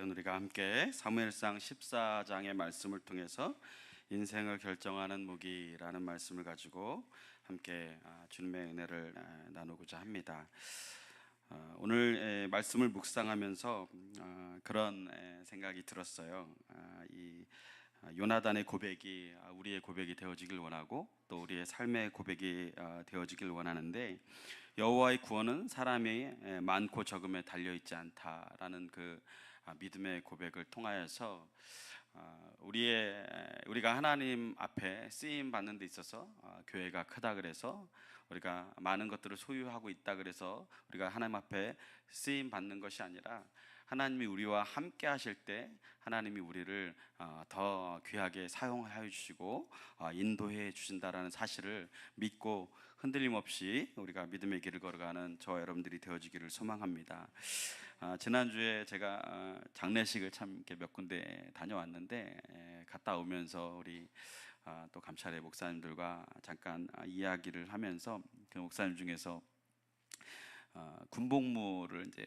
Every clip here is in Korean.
오늘은 우리가 함께 사무엘상 14장의 말씀을 통해서 인생을 결정하는 무기라는 말씀을 가지고 함께 주님의 은혜를 나누고자 합니다. 오늘 말씀을 묵상하면서 그런 생각이 들었어요. 이 요나단의 고백이 우리의 고백이 되어지길 원하고 또 우리의 삶의 고백이 되어지길 원하는데, 여호와의 구원은 사람의 많고 적음에 달려있지 않다라는 그 믿음의 고백을 통하여서 우리가 하나님 앞에 쓰임 받는 데 있어서 교회가 크다 그래서, 우리가 많은 것들을 소유하고 있다 그래서 우리가 하나님 앞에 쓰임 받는 것이 아니라, 하나님이 우리와 함께 하실 때 하나님이 우리를 더 귀하게 사용하여 주시고 인도해 주신다라는 사실을 믿고 흔들림 없이 우리가 믿음의 길을 걸어가는 저와 여러분들이 되어지기를 소망합니다. 지난주에 제가 장례식을 참 이렇게 몇 군데 다녀왔는데, 갔다 오면서 우리 또 감찰의 목사님들과 잠깐 이야기를 하면서 그 목사님 중에서 군복무를 이제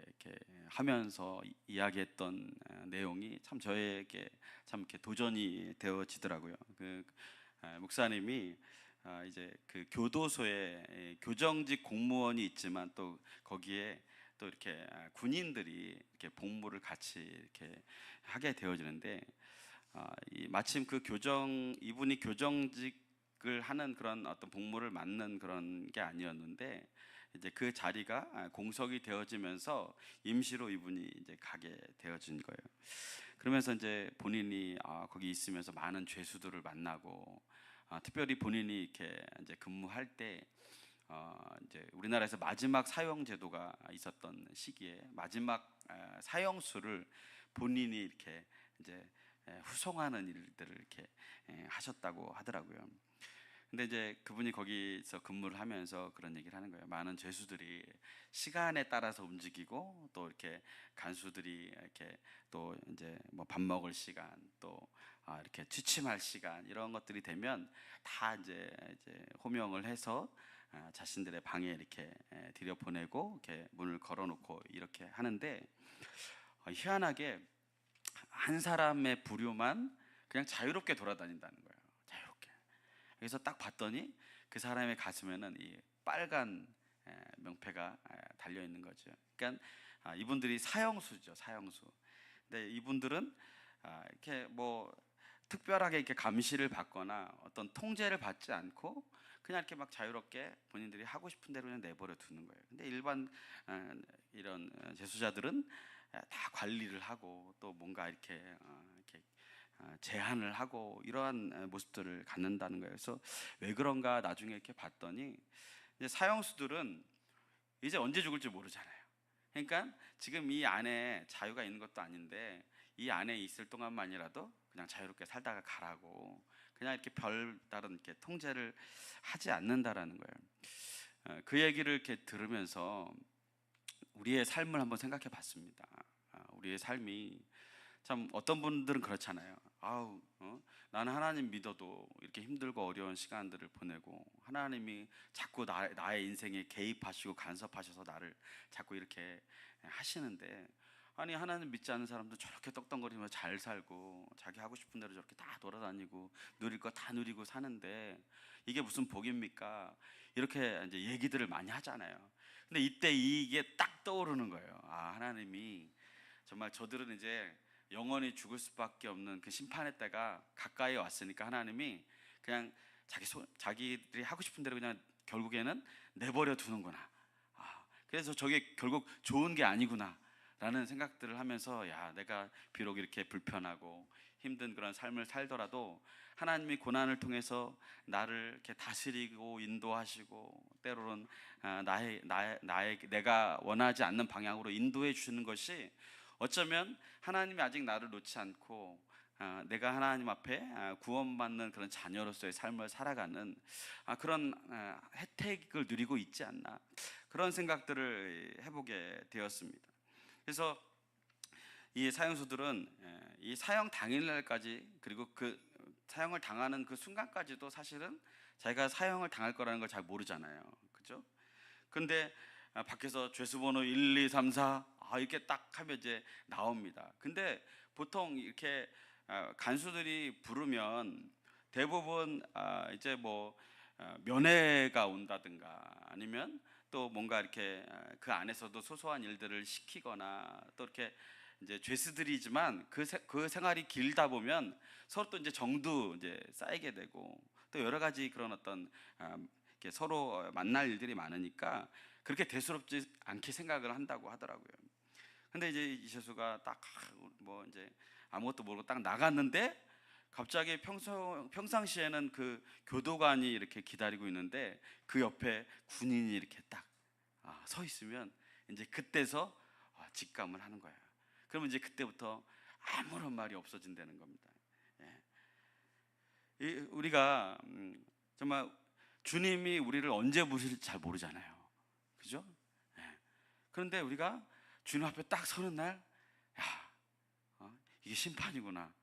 이렇게 하면서 이야기했던 내용이 참 저에게 참 이렇게 도전이 되어지더라고요. 그 목사님이 이제 그 교도소에 교정직 공무원이 있지만 또 거기에 또 이렇게 군인들이 이렇게 복무를 같이 이렇게 하게 되어지는데, 마침 이분이 교정직을 하는 그런 어떤 복무를 맡는 그런 게 아니었는데, 이제 그 자리가 공석이 되어지면서 임시로 이분이 이제 가게 되어진 거예요. 그러면서 이제 본인이 거기 있으면서 많은 죄수들을 만나고, 특별히 본인이 이렇게 이제 근무할 때 이제 우리나라에서 마지막 사형 제도가 있었던 시기에 마지막 사형수를 본인이 이렇게 이제 후송하는 일들을 이렇게 하셨다고 하더라고요. 근데 이제 그분이 거기서 근무를 하면서 그런 얘기를 하는 거예요. 많은 죄수들이 시간에 따라서 움직이고, 또 이렇게 간수들이 이렇게 또 이제 뭐 밥 먹을 시간, 또 이렇게 취침할 시간, 이런 것들이 되면 다 이제 호명을 해서 자신들의 방에 이렇게 들여보내고 이렇게 문을 걸어놓고 이렇게 하는데, 희한하게 한 사람의 부류만 그냥 자유롭게 돌아다닌다는 거예요. 자유롭게. 그래서 딱 봤더니 그 사람의 가슴에는 이 빨간 명패가 달려 있는 거죠. 그러니까 이분들이 사형수죠, 사형수. 근데 이분들은 이렇게 뭐 특별하게 이렇게 감시를 받거나 어떤 통제를 받지 않고 그냥 이렇게 막 자유롭게 본인들이 하고 싶은 대로 그냥 내버려 두는 거예요. 근데 일반 이런 재수자들은 다 관리를 하고 또 뭔가 이렇게 제한을 하고 이러한 모습들을 갖는다는 거예요. 그래서 왜 그런가 나중에 이렇게 봤더니, 이제 사형수들은 이제 언제 죽을지 모르잖아요. 그러니까 지금 이 안에 자유가 있는 것도 아닌데 이 안에 있을 동안만이라도 그냥 자유롭게 살다가 가라고, 그냥 이렇게 별다른 이렇게 통제를 하지 않는다라는 거예요. 그 얘기를 이렇게 들으면서 우리의 삶을 한번 생각해 봤습니다. 우리의 삶이 참 어떤 분들은 그렇잖아요. 나는 하나님 믿어도 이렇게 힘들고 어려운 시간들을 보내고 하나님이 자꾸 나의 인생에 개입하시고 간섭하셔서 나를 자꾸 이렇게 하시는데, 아니 하나님 믿지 않는 사람도 저렇게 떡덩거리면서 잘 살고 자기 하고 싶은 대로 저렇게 다 돌아다니고 누릴 거 다 누리고 사는데 이게 무슨 복입니까? 이렇게 이제 얘기들을 많이 하잖아요. 근데 이때 이게 딱 떠오르는 거예요. 하나님이 정말 저들은 이제 영원히 죽을 수밖에 없는 그 심판의 때가 가까이 왔으니까 하나님이 그냥 자기들이 하고 싶은 대로 그냥 결국에는 내버려 두는구나. 그래서 저게 결국 좋은 게 아니구나 라는 생각들을 하면서, 내가 비록 이렇게 불편하고 힘든 그런 삶을 살더라도 하나님이 고난을 통해서 나를 이렇게 다스리고 인도하시고 때로는 내가 원하지 않는 방향으로 인도해 주시는 것이, 어쩌면 하나님이 아직 나를 놓지 않고 내가 하나님 앞에 구원받는 그런 자녀로서의 삶을 살아가는 그런 혜택을 누리고 있지 않나, 그런 생각들을 해보게 되었습니다. 그래서 이 사형수들은 이 사형 당일날까지, 그리고 그 사형을 당하는 그 순간까지도 사실은 자기가 사형을 당할 거라는 걸 잘 모르잖아요. 그죠? 근데 밖에서 죄수번호 1, 2, 3, 4 이렇게 딱 하면 이제 나옵니다. 근데 보통 이렇게 간수들이 부르면 대부분 이제 뭐 면회가 온다든가 아니면 또 뭔가 이렇게 그 안에서도 소소한 일들을 시키거나 또 이렇게 이제 죄수들이지만 그 생활이 길다 보면 서로 또 이제 정도 이제 쌓이게 되고 또 여러 가지 그런 어떤 이렇게 서로 만날 일들이 많으니까 그렇게 대수롭지 않게 생각을 한다고 하더라고요. 근데 이제 이세수가 딱 뭐 이제 아무것도 모르고 딱 나갔는데 갑자기 평상시에는 그 교도관이 이렇게 기다리고 있는데 그 옆에 군인이 이렇게 딱 서 있으면 이제 그때서 직감을 하는 거야. 그러면 이제 그때부터 아무런 말이 없어진다는 겁니다. 우리가 정말 주님이 우리를 언제 부르실지 잘 모르잖아요. 그죠? 그런데 우리가 주님 앞에 딱 서는 날, 이게 심판이구나.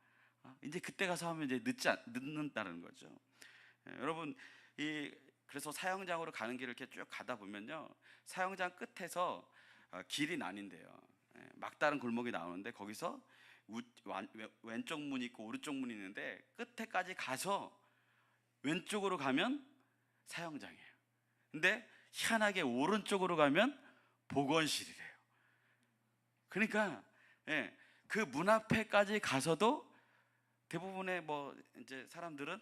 이제 그때 가서 하면 이제 늦는다는 거죠. 여러분, 그래서 사형장으로 가는 길을 이렇게 쭉 가다 보면요, 사형장 끝에서 길이 나뉜대요. 막다른 골목이 나오는데 거기서 왼쪽 문이 있고 오른쪽 문이 있는데 끝에까지 가서 왼쪽으로 가면 사형장이에요. 근데 희한하게 오른쪽으로 가면 보건실이래요. 그러니까 그 문 앞에까지 가서도 대부분의 뭐 이제 사람들은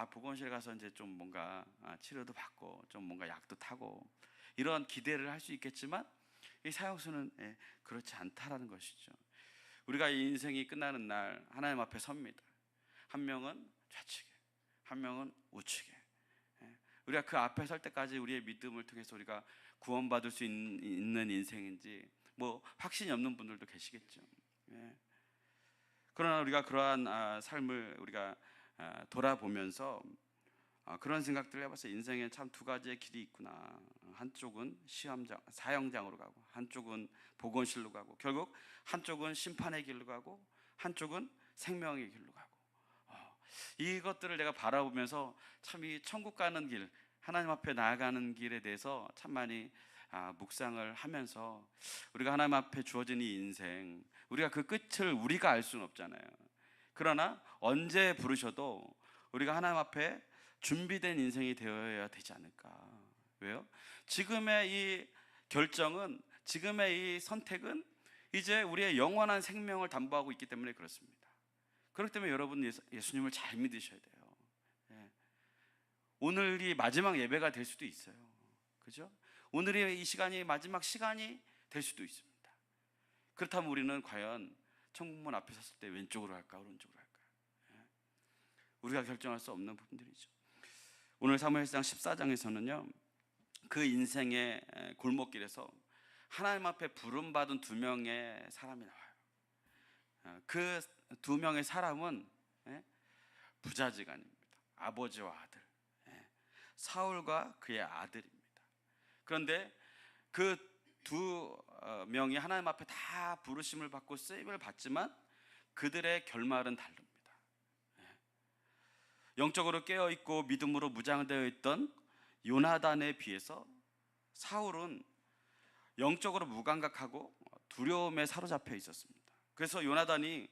보건실 가서 이제 좀 뭔가 치료도 받고 좀 뭔가 약도 타고 이런 기대를 할 수 있겠지만 이 사형수는 그렇지 않다라는 것이죠. 우리가 이 인생이 끝나는 날 하나님 앞에 섭니다. 한 명은 좌측에, 한 명은 우측에. 우리가 그 앞에 설 때까지 우리의 믿음을 통해서 우리가 구원받을 수 있는 인생인지 뭐 확신이 없는 분들도 계시겠죠. 그러나 우리가 그러한 삶을 우리가 돌아보면서 그런 생각들을 해봤어요. 인생에 참 두 가지의 길이 있구나. 한쪽은 사형장으로 가고 한쪽은 보건실로 가고 결국 한쪽은 심판의 길로 가고 한쪽은 생명의 길로 가고 이것들을 내가 바라보면서 참 이 천국 가는 길, 하나님 앞에 나아가는 길에 대해서 참 많이 묵상을 하면서 우리가 하나님 앞에 주어진 이 인생, 우리가 그 끝을 우리가 알 수는 없잖아요. 그러나 언제 부르셔도 우리가 하나님 앞에 준비된 인생이 되어야 되지 않을까. 왜요? 지금의 이 결정은, 지금의 이 선택은 이제 우리의 영원한 생명을 담보하고 있기 때문에 그렇습니다. 그렇기 때문에 여러분 예수님을 잘 믿으셔야 돼요. 오늘이 마지막 예배가 될 수도 있어요. 그죠? 오늘의 이 시간이 마지막 시간이 될 수도 있습니다. 그렇다면 우리는 과연 천국문 앞에 섰을 때 왼쪽으로 할까 오른쪽으로 할까? 우리가 결정할 수 없는 부분들이죠. 오늘 사무엘상 14장에서는요 그 인생의 골목길에서 하나님 앞에 부름받은 두 명의 사람이 나와요. 그 두 명의 사람은 부자지간입니다. 아버지와 아들, 사울과 그의 아들입니다. 그런데 그 두 명이 하나님 앞에 다 부르심을 받고 쓰임을 받지만 그들의 결말은 다릅니다. 영적으로 깨어있고 믿음으로 무장되어 있던 요나단에 비해서 사울은 영적으로 무감각하고 두려움에 사로잡혀 있었습니다. 그래서 요나단이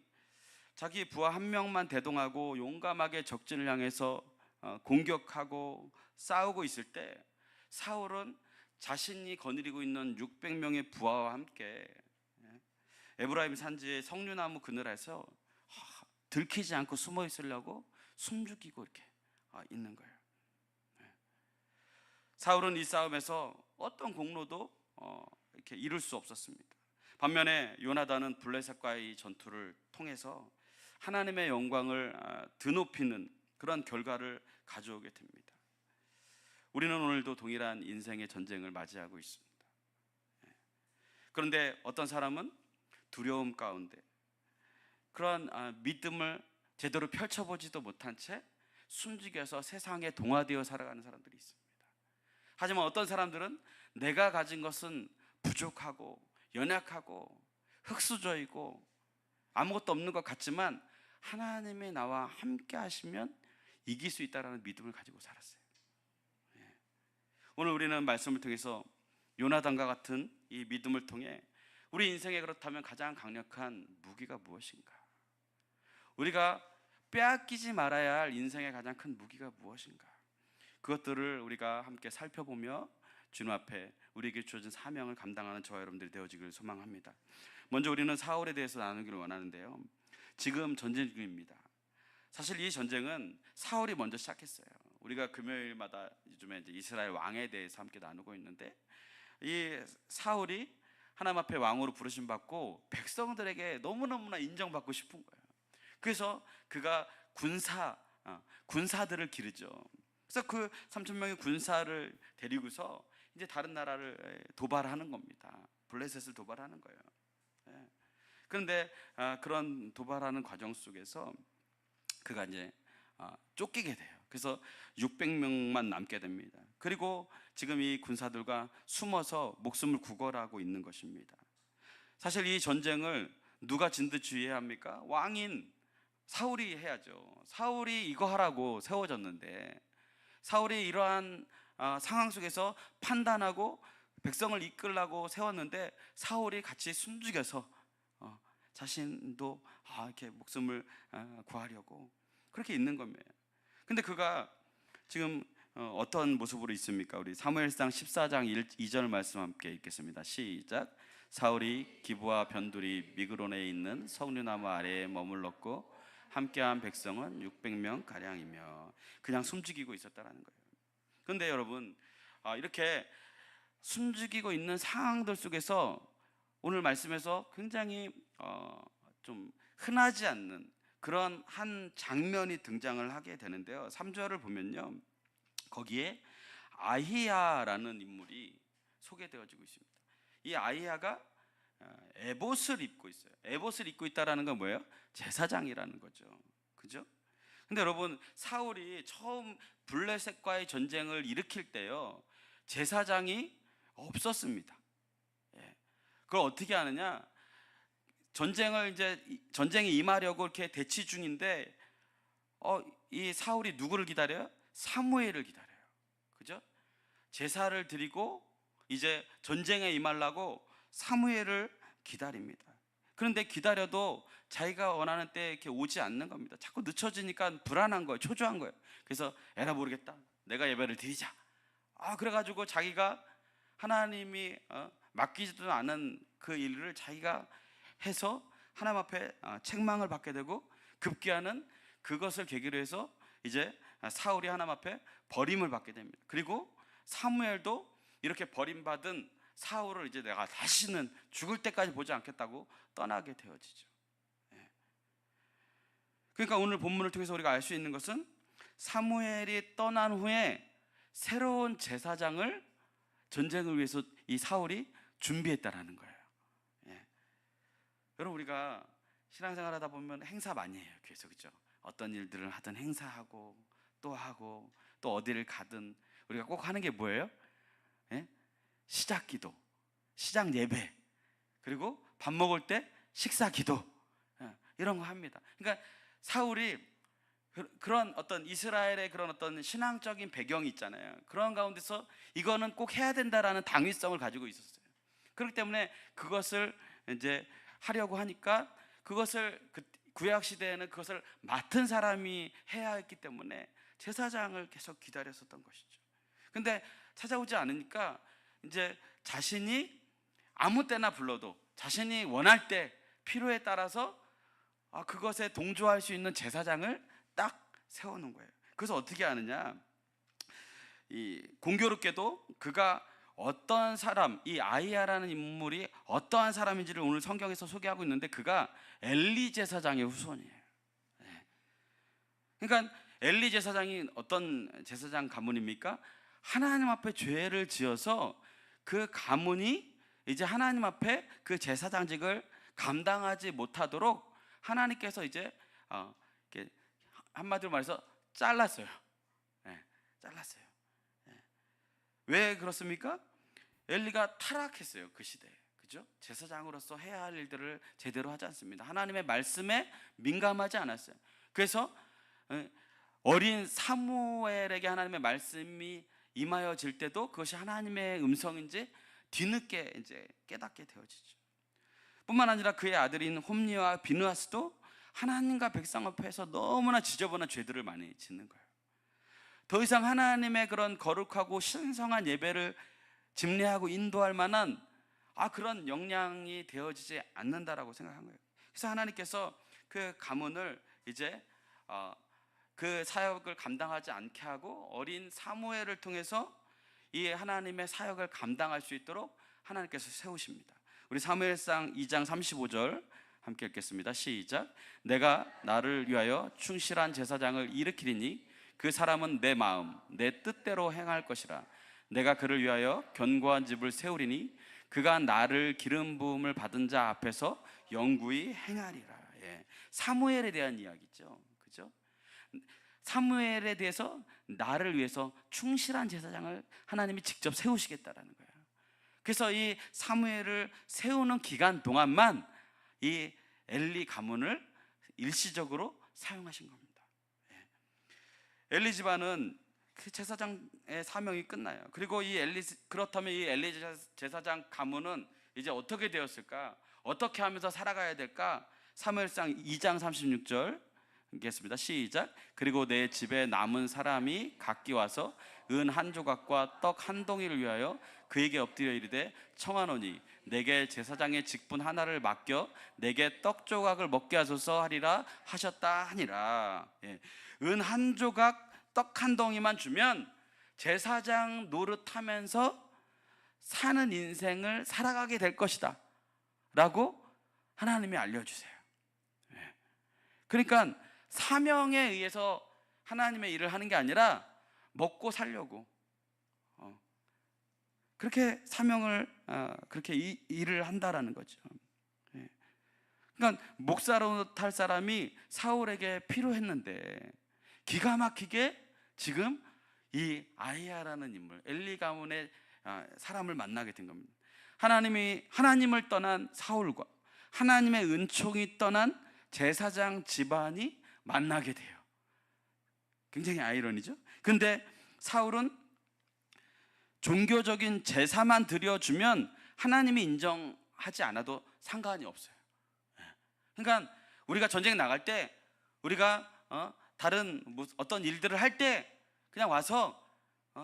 자기 부하 한 명만 대동하고 용감하게 적진을 향해서 공격하고 싸우고 있을 때 사울은 자신이 거느리고 있는 600명의 부하와 함께 에브라임 산지의 석류나무 그늘에서 들키지 않고 숨어 있으려고 숨죽이고 이렇게 있는 거예요. 사울은 이 싸움에서 어떤 공로도 이렇게 이룰 수 없었습니다. 반면에 요나단은 블레셋과의 전투를 통해서 하나님의 영광을 드높이는 그런 결과를 가져오게 됩니다. 우리는 오늘도 동일한 인생의 전쟁을 맞이하고 있습니다. 그런데 어떤 사람은 두려움 가운데 그런 믿음을 제대로 펼쳐보지도 못한 채 숨죽여서 세상에 동화되어 살아가는 사람들이 있습니다. 하지만 어떤 사람들은 내가 가진 것은 부족하고 연약하고 흙수저이고 아무것도 없는 것 같지만 하나님이 나와 함께 하시면 이길 수 있다는 믿음을 가지고 살았어요. 오늘 우리는 말씀을 통해서 요나단과 같은 이 믿음을 통해 우리 인생에 그렇다면 가장 강력한 무기가 무엇인가? 우리가 빼앗기지 말아야 할 인생의 가장 큰 무기가 무엇인가? 그것들을 우리가 함께 살펴보며 주님 앞에 우리에게 주어진 사명을 감당하는 저와 여러분들이 되어지기를 소망합니다. 먼저 우리는 사울에 대해서 나누기를 원하는데요, 지금 전쟁 중입니다. 사실 이 전쟁은 사울이 먼저 시작했어요. 우리가 금요일마다 요즘에 이제 이스라엘 왕에 대해서 함께 나누고 있는데, 이 사울이 하나님 앞에 왕으로 부르심 받고 백성들에게 너무너무나 인정받고 싶은 거예요. 그래서 그가 군사들을 기르죠. 그래서 그 3,000명의 군사를 데리고서 이제 다른 나라를 도발하는 겁니다. 블레셋을 도발하는 거예요. 그런데 그런 도발하는 과정 속에서 그가 이제 쫓기게 돼요. 그래서 600명만 남게 됩니다. 그리고 지금 이 군사들과 숨어서 목숨을 구걸하고 있는 것입니다. 사실 이 전쟁을 누가 진두지휘해야 합니까? 왕인 사울이 해야죠. 사울이 이거 하라고 세워졌는데, 사울이 이러한 상황 속에서 판단하고 백성을 이끌라고 세웠는데, 사울이 같이 숨죽여서 자신도 이렇게 목숨을 구하려고 그렇게 있는 겁니다. 근데 그가 지금 어떤 모습으로 있습니까? 우리 사무엘상 14장 2절 말씀 함께 읽겠습니다. 시작. 사울이 기브와 변두리 미그론에 있는 석류나무 아래에 머물렀고 함께한 백성은 600명 가량이며, 그냥 숨죽이고 있었다라는 거예요. 그런데 여러분, 이렇게 숨죽이고 있는 상황들 속에서 오늘 말씀에서 굉장히 좀 흔하지 않는 그런 한 장면이 등장을 하게 되는데요, 3절을 보면요, 거기에 아히야라는 인물이 소개되어지고 있습니다. 이 아히야가 에봇을 입고 있어요. 에봇을 입고 있다라는 건 뭐예요? 제사장이라는 거죠. 그죠? 근데 여러분, 사울이 처음 블레셋과의 전쟁을 일으킬 때요, 제사장이 없었습니다. 그걸 어떻게 하느냐? 전쟁에 임하려고 이렇게 대치 중인데, 이 사울이 누구를 기다려요? 사무엘을 기다려요. 그죠? 제사를 드리고 이제 전쟁에 임하려고 사무엘을 기다립니다. 그런데 기다려도 자기가 원하는 때에 이렇게 오지 않는 겁니다. 자꾸 늦춰지니까 불안한 거예요. 초조한 거예요. 그래서 에라 모르겠다, 내가 예배를 드리자. 그래가지고 자기가 하나님이 맡기지도 않은 그 일을 자기가 해서 하나님 앞에 책망을 받게 되고, 급기야는 그것을 계기로 해서 이제 사울이 하나님 앞에 버림을 받게 됩니다. 그리고 사무엘도 이렇게 버림받은 사울을 이제 내가 다시는 죽을 때까지 보지 않겠다고 떠나게 되어지죠. 그러니까 오늘 본문을 통해서 우리가 알 수 있는 것은, 사무엘이 떠난 후에 새로운 제사장을 전쟁을 위해서 이 사울이 준비했다라는 거예요. 여러분, 우리가 신앙생활 하다 보면 행사 많이 해요, 교회에서. 그죠? 어떤 일들을 하든 행사하고 또 어디를 가든 우리가 꼭 하는 게 뭐예요? 시작 기도, 시작 예배, 그리고 밥 먹을 때 식사 기도, 이런 거 합니다. 그러니까 사울이 그런 어떤 이스라엘의 그런 어떤 신앙적인 배경이 있잖아요. 그런 가운데서 이거는 꼭 해야 된다라는 당위성을 가지고 있었어요. 그렇기 때문에 그것을 이제 하려고 하니까, 그것을 구약 시대에는 그것을 맡은 사람이 해야 했기 때문에 제사장을 계속 기다렸었던 것이죠. 근데 찾아오지 않으니까 이제 자신이 아무 때나 불러도, 자신이 원할 때 필요에 따라서 그것에 동조할 수 있는 제사장을 딱 세우는 거예요. 그래서 어떻게 하느냐, 이 공교롭게도 그가 어떤 사람, 이 아히야라는 인물이 어떠한 사람인지를 오늘 성경에서 소개하고 있는데, 그가 엘리 제사장의 후손이에요. 그러니까 엘리 제사장이 어떤 제사장 가문입니까? 하나님 앞에 죄를 지어서 그 가문이 이제 하나님 앞에 그 제사장직을 감당하지 못하도록 하나님께서 이제 이렇게 한마디로 말해서 잘랐어요. 잘랐어요. 왜 그렇습니까? 엘리가 타락했어요, 그 시대에. 그죠? 제사장으로서 해야 할 일들을 제대로 하지 않습니다. 하나님의 말씀에 민감하지 않았어요. 그래서 어린 사무엘에게 하나님의 말씀이 임하여질 때도 그것이 하나님의 음성인지 뒤늦게 이제 깨닫게 되어지죠. 뿐만 아니라 그의 아들인 홈리와 비느하스도 하나님과 백성 앞에서 너무나 지저분한 죄들을 많이 짓는 거예요. 더 이상 하나님의 그런 거룩하고 신성한 예배를 집례하고 인도할 만한 그런 역량이 되어지지 않는다라고 생각한 거예요. 그래서 하나님께서 그 가문을 이제 그 사역을 감당하지 않게 하고 어린 사무엘을 통해서 이 하나님의 사역을 감당할 수 있도록 하나님께서 세우십니다. 우리 사무엘상 2장 35절 함께 읽겠습니다. 시작. 내가 나를 위하여 충실한 제사장을 일으키리니 그 사람은 내 마음 내 뜻대로 행할 것이라. 내가 그를 위하여 견고한 집을 세우리니 그가 나를 기름 부음을 받은 자 앞에서 영구히 행하리라. 사무엘에 대한 이야기죠. 그죠? 사무엘에 대해서 나를 위해서 충실한 제사장을 하나님이 직접 세우시겠다라는 거예요. 그래서 이 사무엘을 세우는 기간 동안만 이 엘리 가문을 일시적으로 사용하신 겁니다. 엘리 집안은 그 제사장의 사명이 끝나요. 그리고 그렇다면 이 엘리 제사장 가문은 이제 어떻게 되었을까? 어떻게 하면서 살아가야 될까? 사무엘상 2장 36절 읽겠습니다. 시작. 그리고 내 집에 남은 사람이 각기 와서 은 한 조각과 떡 한 동이를 위하여 그에게 엎드려 이르되 청하노니 내게 제사장의 직분 하나를 맡겨 내게 떡 조각을 먹게 하소서 하리라 하셨다 하니라. 은 한 조각 떡 한 덩이만 주면 제사장 노릇하면서 사는 인생을 살아가게 될 것이다 라고 하나님이 알려주세요. 그러니까 사명에 의해서 하나님의 일을 하는 게 아니라 먹고 살려고 그렇게 사명을 그렇게 일을 한다라는 거죠. 그러니까 목사로 탈 사람이 사울에게 필요했는데 기가 막히게 지금 이 아이야라는 인물, 엘리 가문의 사람을 만나게 된 겁니다. 하나님을 떠난 사울과 하나님의 은총이 떠난 제사장 집안이 만나게 돼요. 굉장히 아이러니죠. 근데 사울은 종교적인 제사만 드려주면 하나님이 인정하지 않아도 상관이 없어요. 그러니까 우리가 전쟁 나갈 때 우리가 다른 어떤 일들을 할 때 그냥 와서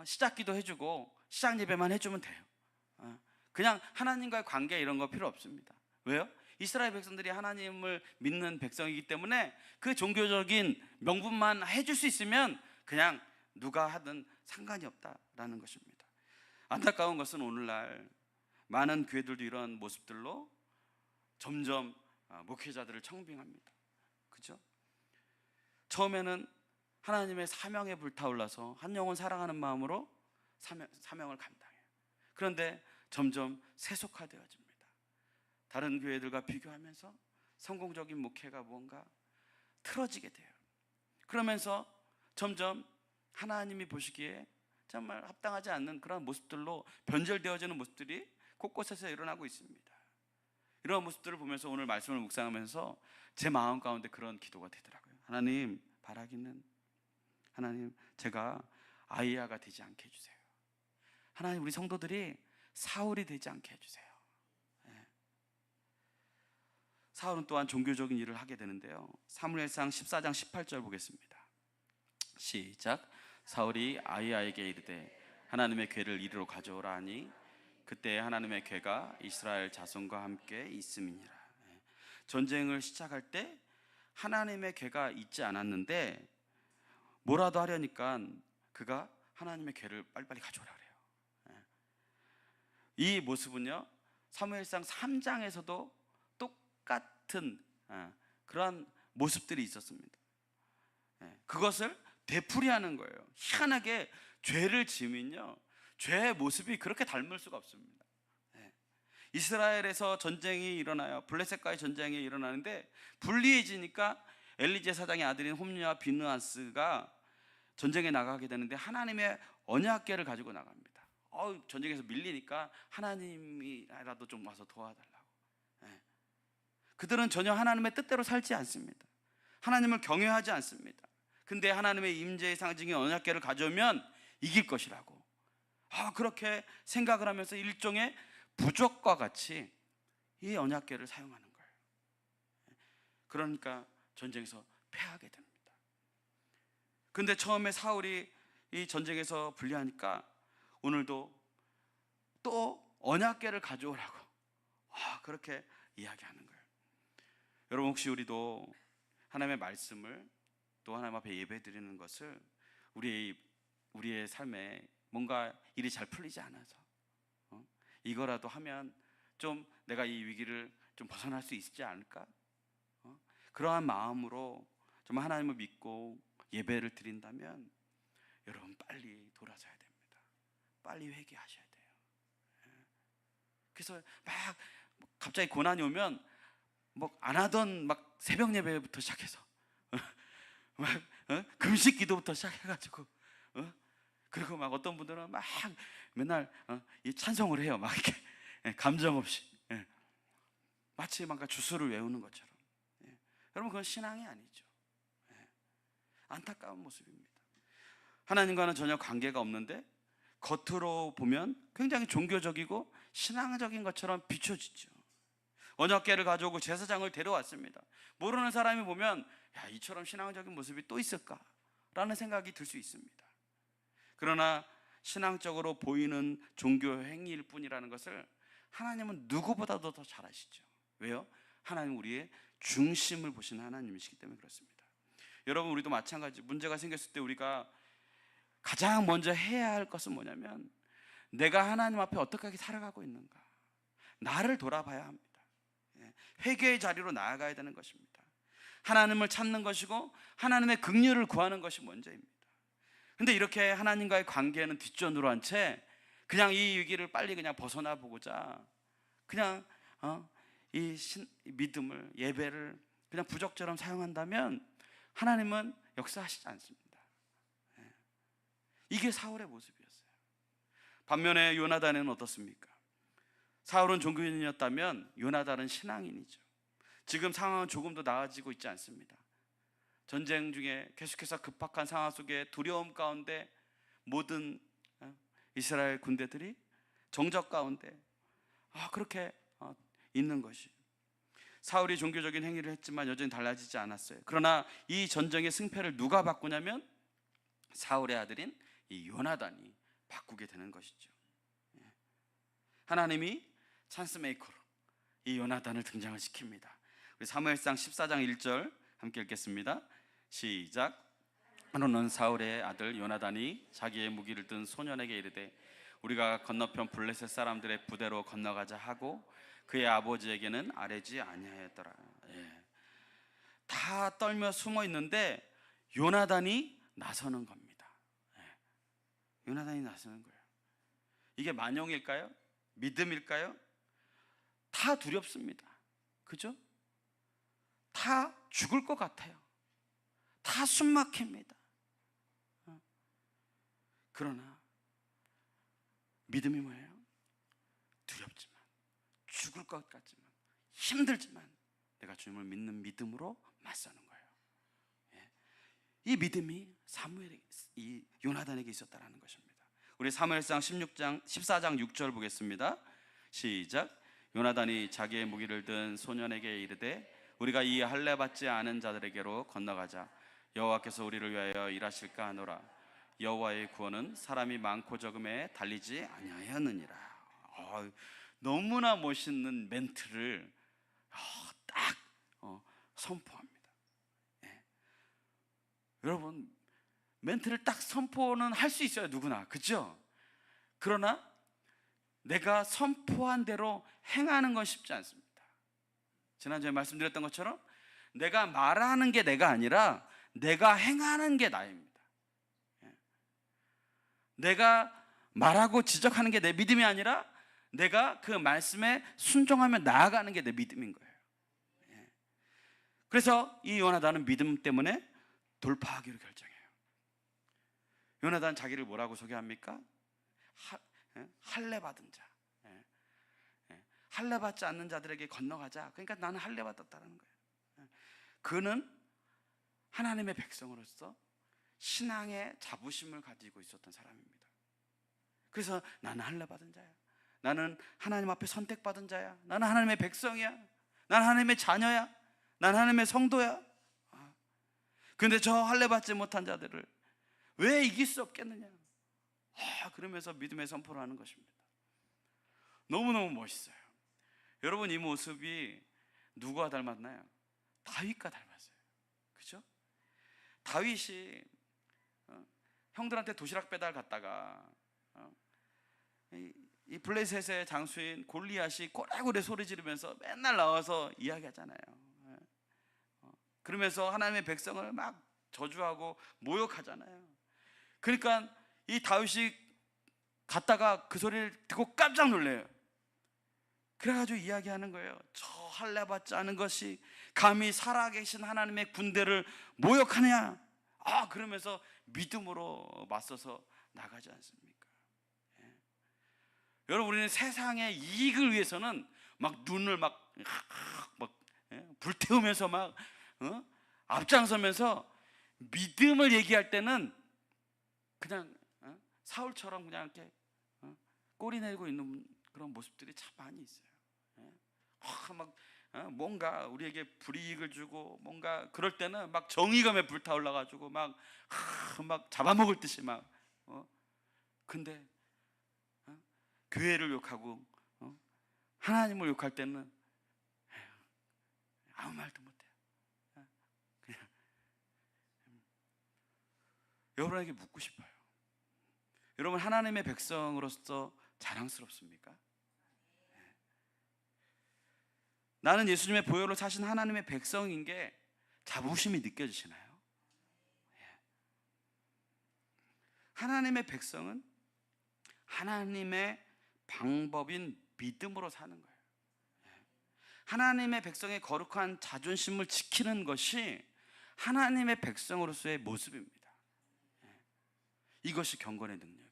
시작기도 해주고 시작 예배만 해주면 돼요. 그냥 하나님과의 관계 이런 거 필요 없습니다. 왜요? 이스라엘 백성들이 하나님을 믿는 백성이기 때문에 그 종교적인 명분만 해줄 수 있으면 그냥 누가 하든 상관이 없다라는 것입니다. 안타까운 것은 오늘날 많은 교회들도 이런 모습들로 점점 목회자들을 청빙합니다. 그죠? 처음에는 하나님의 사명에 불타올라서 한 영혼 사랑하는 마음으로 사명을 감당해요. 그런데 점점 세속화되어집니다. 다른 교회들과 비교하면서 성공적인 목회가 무언가 틀어지게 돼요. 그러면서 점점 하나님이 보시기에 정말 합당하지 않는 그런 모습들로 변절되어지는 모습들이 곳곳에서 일어나고 있습니다. 이런 모습들을 보면서 오늘 말씀을 묵상하면서 제 마음 가운데 그런 기도가 되더라고요. 하나님, 바라기는 하나님, 제가 아이야가 되지 않게 해주세요. 하나님, 우리 성도들이 사울이 되지 않게 해주세요. 사울은 또한 종교적인 일을 하게 되는데요. 사무엘상 14장 18절 보겠습니다. 시작. 사울이 아이야에게 이르되 하나님의 궤를 이리로 가져오라 하니 그때 하나님의 궤가 이스라엘 자손과 함께 있음이니라. 전쟁을 시작할 때 하나님의 궤가 있지 않았는데 뭐라도 하려니까 그가 하나님의 궤를 빨리빨리 가져오라 그래요. 이 모습은요, 사무엘상 3장에서도 똑같은 그런 모습들이 있었습니다. 그것을 되풀이하는 거예요. 희한하게 죄를 지으면요, 죄의 모습이 그렇게 닮을 수가 없습니다. 이스라엘에서 전쟁이 일어나요. 블레셋과의 전쟁이 일어나는데 불리해지니까 엘리 제사장의 아들인 홈리와 비느하스가 전쟁에 나가게 되는데 하나님의 언약궤를 가지고 나갑니다. 전쟁에서 밀리니까 하나님이라도 좀 와서 도와달라고. 그들은 전혀 하나님의 뜻대로 살지 않습니다. 하나님을 경외하지 않습니다. 근데 하나님의 임재의 상징인 언약궤를 가져오면 이길 것이라고 그렇게 생각을 하면서 일종의 부족과 같이 이 언약궤를 사용하는 거예요. 그러니까 전쟁에서 패하게 됩니다. 근데 처음에 사울이 이 전쟁에서 불리하니까 오늘도 또 언약궤를 가져오라고 그렇게 이야기하는 거예요. 여러분, 혹시 우리도 하나님의 말씀을 또 하나님 앞에 예배드리는 것을 우리의 삶에 뭔가 일이 잘 풀리지 않아서 이거라도 하면 좀 내가 이 위기를 좀 벗어날 수 있지 않을까? 그러한 마음으로 좀 하나님을 믿고 예배를 드린다면 여러분 빨리 돌아서야 됩니다. 빨리 회개하셔야 돼요. 그래서 막 갑자기 고난이 오면 뭐 안 하던 막 새벽 예배부터 시작해서 막 금식 기도부터 시작해가지고 그리고 막 어떤 분들은 막 맨날 이 찬송을 해요. 막 이렇게 감정 없이 마치 막 주술을 외우는 것처럼. 여러분, 그건 신앙이 아니죠. 안타까운 모습입니다. 하나님과는 전혀 관계가 없는데 겉으로 보면 굉장히 종교적이고 신앙적인 것처럼 비춰지죠. 언약궤를 가져오고 제사장을 데려왔습니다. 모르는 사람이 보면 이처럼 신앙적인 모습이 또 있을까? 라는 생각이 들 수 있습니다. 그러나 신앙적으로 보이는 종교 행위일 뿐이라는 것을 하나님은 누구보다도 더 잘 아시죠. 왜요? 하나님은 우리의 중심을 보시는 하나님이시기 때문에 그렇습니다. 여러분, 우리도 마찬가지. 문제가 생겼을 때 우리가 가장 먼저 해야 할 것은 뭐냐면 내가 하나님 앞에 어떻게 살아가고 있는가, 나를 돌아봐야 합니다. 회개의 자리로 나아가야 되는 것입니다. 하나님을 찾는 것이고 하나님의 긍휼을 구하는 것이 먼저입니다. 근데 이렇게 하나님과의 관계는 뒷전으로 한 채 그냥 이 위기를 빨리 그냥 벗어나 보고자 그냥 이 믿음을, 예배를 그냥 부적처럼 사용한다면 하나님은 역사하시지 않습니다. 이게 사울의 모습이었어요. 반면에 요나단은 어떻습니까? 사울은 종교인이었다면 요나단은 신앙인이죠. 지금 상황은 조금 더 나아지고 있지 않습니다. 전쟁 중에 계속해서 급박한 상황 속에 두려움 가운데 모든 이스라엘 군대들이 정적 가운데 그렇게 있는 것이, 사울이 종교적인 행위를 했지만 여전히 달라지지 않았어요. 그러나 이 전쟁의 승패를 누가 바꾸냐면 사울의 아들인 이 요나단이 바꾸게 되는 것이죠. 하나님이 찬스 메이커로 이 요나단을 등장을 시킵니다. 우리 사무엘상 14장 1절 함께 읽겠습니다. 시작. 하루는 사울의 아들 요나단이 자기의 무기를 든 소년에게 이르되 우리가 건너편 블레셋 사람들의 부대로 건너가자 하고 그의 아버지에게는 아뢰지 아니하였더라. 다 떨며 숨어 있는데 요나단이 나서는 겁니다. 요나단이 나서는 거예요. 이게 만용일까요? 믿음일까요? 다 두렵습니다. 그죠? 다 죽을 것 같아요. 다 숨 막힙니다. 그러나 믿음이 뭐예요? 두렵지만, 죽을 것 같지만, 힘들지만 내가 주님을 믿는 믿음으로 맞서는 거예요. 이 믿음이 이 요나단에게 있었다는 것입니다. 우리 사무엘상 14장 6절 보겠습니다. 시작. 요나단이 자기의 무기를 든 소년에게 이르되 우리가 이 할례 받지 않은 자들에게로 건너가자. 여호와께서 우리를 위하여 일하실까 하노라. 여호와의 구원은 사람이 많고 적음에 달리지 아니하였느니라. 너무나 멋있는 멘트를 딱 선포합니다. 여러분, 멘트를 딱 선포는 할 수 있어요, 누구나. 그죠? 그러나 내가 선포한 대로 행하는 건 쉽지 않습니다. 지난주에 말씀드렸던 것처럼 내가 말하는 게 내가 아니라 내가 행하는 게 나입니다. 내가 말하고 지적하는 게 내 믿음이 아니라 내가 그 말씀에 순종하며 나아가는 게 내 믿음인 거예요. 그래서 이 요나단은 믿음 때문에 돌파하기로 결정해요. 요나단 자기를 뭐라고 소개합니까? 할례 받은 자. 할례 받지 않는 자들에게 건너가자. 그러니까 나는 할례 받았다는 거예요. 그는 하나님의 백성으로서 신앙의 자부심을 가지고 있었던 사람입니다. 그래서 나는 할례 받은 자야. 나는 하나님 앞에 선택받은 자야. 나는 하나님의 백성이야. 나는 하나님의 자녀야. 나는 하나님의 성도야. 근데 저 할례 받지 못한 자들을 왜 이길 수 없겠느냐? 그러면서 믿음의 선포를 하는 것입니다. 너무너무 멋있어요. 여러분, 이 모습이 누구와 닮았나요? 다윗과 닮았어요. 그죠? 다윗이 형들한테 도시락 배달 갔다가 이 블레셋의 장수인 골리앗이 꼬레꼬레 소리 지르면서 맨날 나와서 이야기하잖아요. 그러면서 하나님의 백성을 막 저주하고 모욕하잖아요. 그러니까 이 다윗이 갔다가 그 소리를 듣고 깜짝 놀래요. 그래가지고 이야기하는 거예요. 저 할례 받지 않은 것이 감히 살아계신 하나님의 군대를 모욕하느냐? 그러면서 믿음으로 맞서서 나가지 않습니까? 여러분, 우리는 세상의 이익을 위해서는 막 눈을 막 불태우면서 막 앞장서면서 믿음을 얘기할 때는 그냥 사울처럼 그냥 이렇게 꼬리 내리고 있는 그런 모습들이 참 많이 있어요. 뭔가 우리에게 불이익을 주고 뭔가 그럴 때는 막 정의감에 불타올라 가지고 막 잡아먹을 듯이 막 근데 교회를 욕하고 하나님을 욕할 때는 아무 말도 못해요. 그냥 여러분에게 묻고 싶어요. 여러분, 하나님의 백성으로서 자랑스럽습니까? 나는 예수님의 보혈로 사신 하나님의 백성인 게 자부심이 느껴지시나요? 하나님의 백성은 하나님의 방법인 믿음으로 사는 거예요. 하나님의 백성의 거룩한 자존심을 지키는 것이 하나님의 백성으로서의 모습입니다. 이것이 경건의 능력이에요.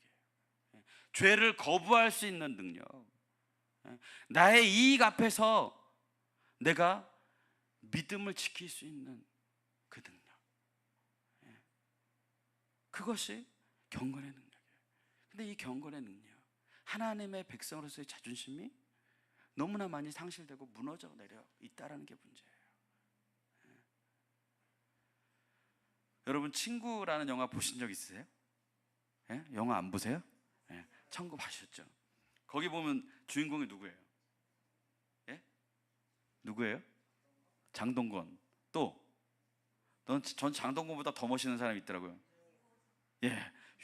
죄를 거부할 수 있는 능력, 나의 이익 앞에서 내가 믿음을 지킬 수 있는 그 능력, 그것이 경건의 능력이에요. 근데 이 경건의 능력, 하나님의 백성으로서의 자존심이 너무나 많이 상실되고 무너져 내려 있다는 게 문제예요. 여러분, 친구라는 영화 보신 적 있으세요? 영화 안 보세요? 천국 하셨죠? 거기 보면 주인공이 누구예요? 누구예요? 장동건. 또 전 장동건보다 더 멋있는 사람이 있더라고요.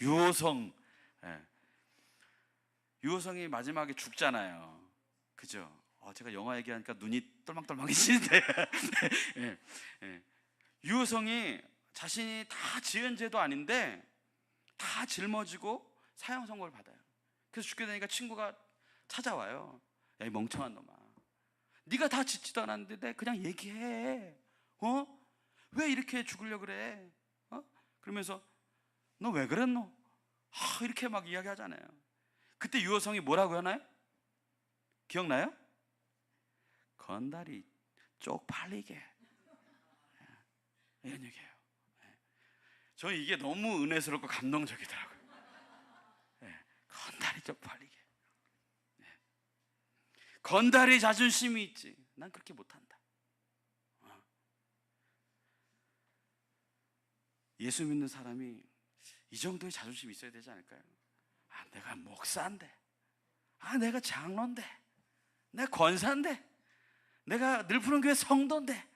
유호성. 유호성이 마지막에 죽잖아요. 그죠? 제가 영화 얘기하니까 눈이 똘망똘망해지는데 유호성이 자신이 다 지은 죄도 아닌데 다 짊어지고 사형 선고를 받아요. 그래서 죽게 되니까 친구가 찾아와요. 야, 이 멍청한 놈아, 네가 다 짓지도 않았는데 그냥 얘기해. 왜 이렇게 죽으려고 그래? 그러면서 너 왜 그랬노? 이렇게 막 이야기하잖아요. 그때 유호성이 뭐라고 하나요? 기억나요? 건달이 쪽팔리게, 이런 얘기예요. 저는 이게 너무 은혜스럽고 감동적이더라고요. 건달이 쪽팔리게. 건달이 자존심이 있지, 난 그렇게 못한다. 예수 믿는 사람이 이 정도의 자존심이 있어야 되지 않을까요? 내가 목사인데, 내가 장로인데, 내가 권사인데, 내가 늘푸른 교회 성도인데,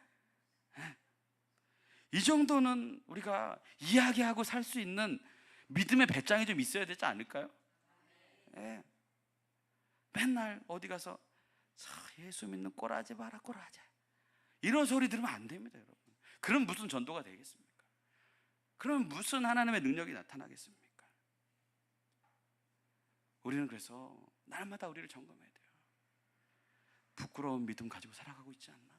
이 정도는 우리가 이야기하고 살 수 있는 믿음의 배짱이 좀 있어야 되지 않을까요? 맨날 어디 가서 예수 믿는 꼬라지 마라, 꼬라지, 이런 소리 들으면 안 됩니다, 여러분. 그럼 무슨 전도가 되겠습니까? 그럼 무슨 하나님의 능력이 나타나겠습니까? 우리는 그래서 날마다 우리를 점검해야 돼요. 부끄러운 믿음 가지고 살아가고 있지 않나?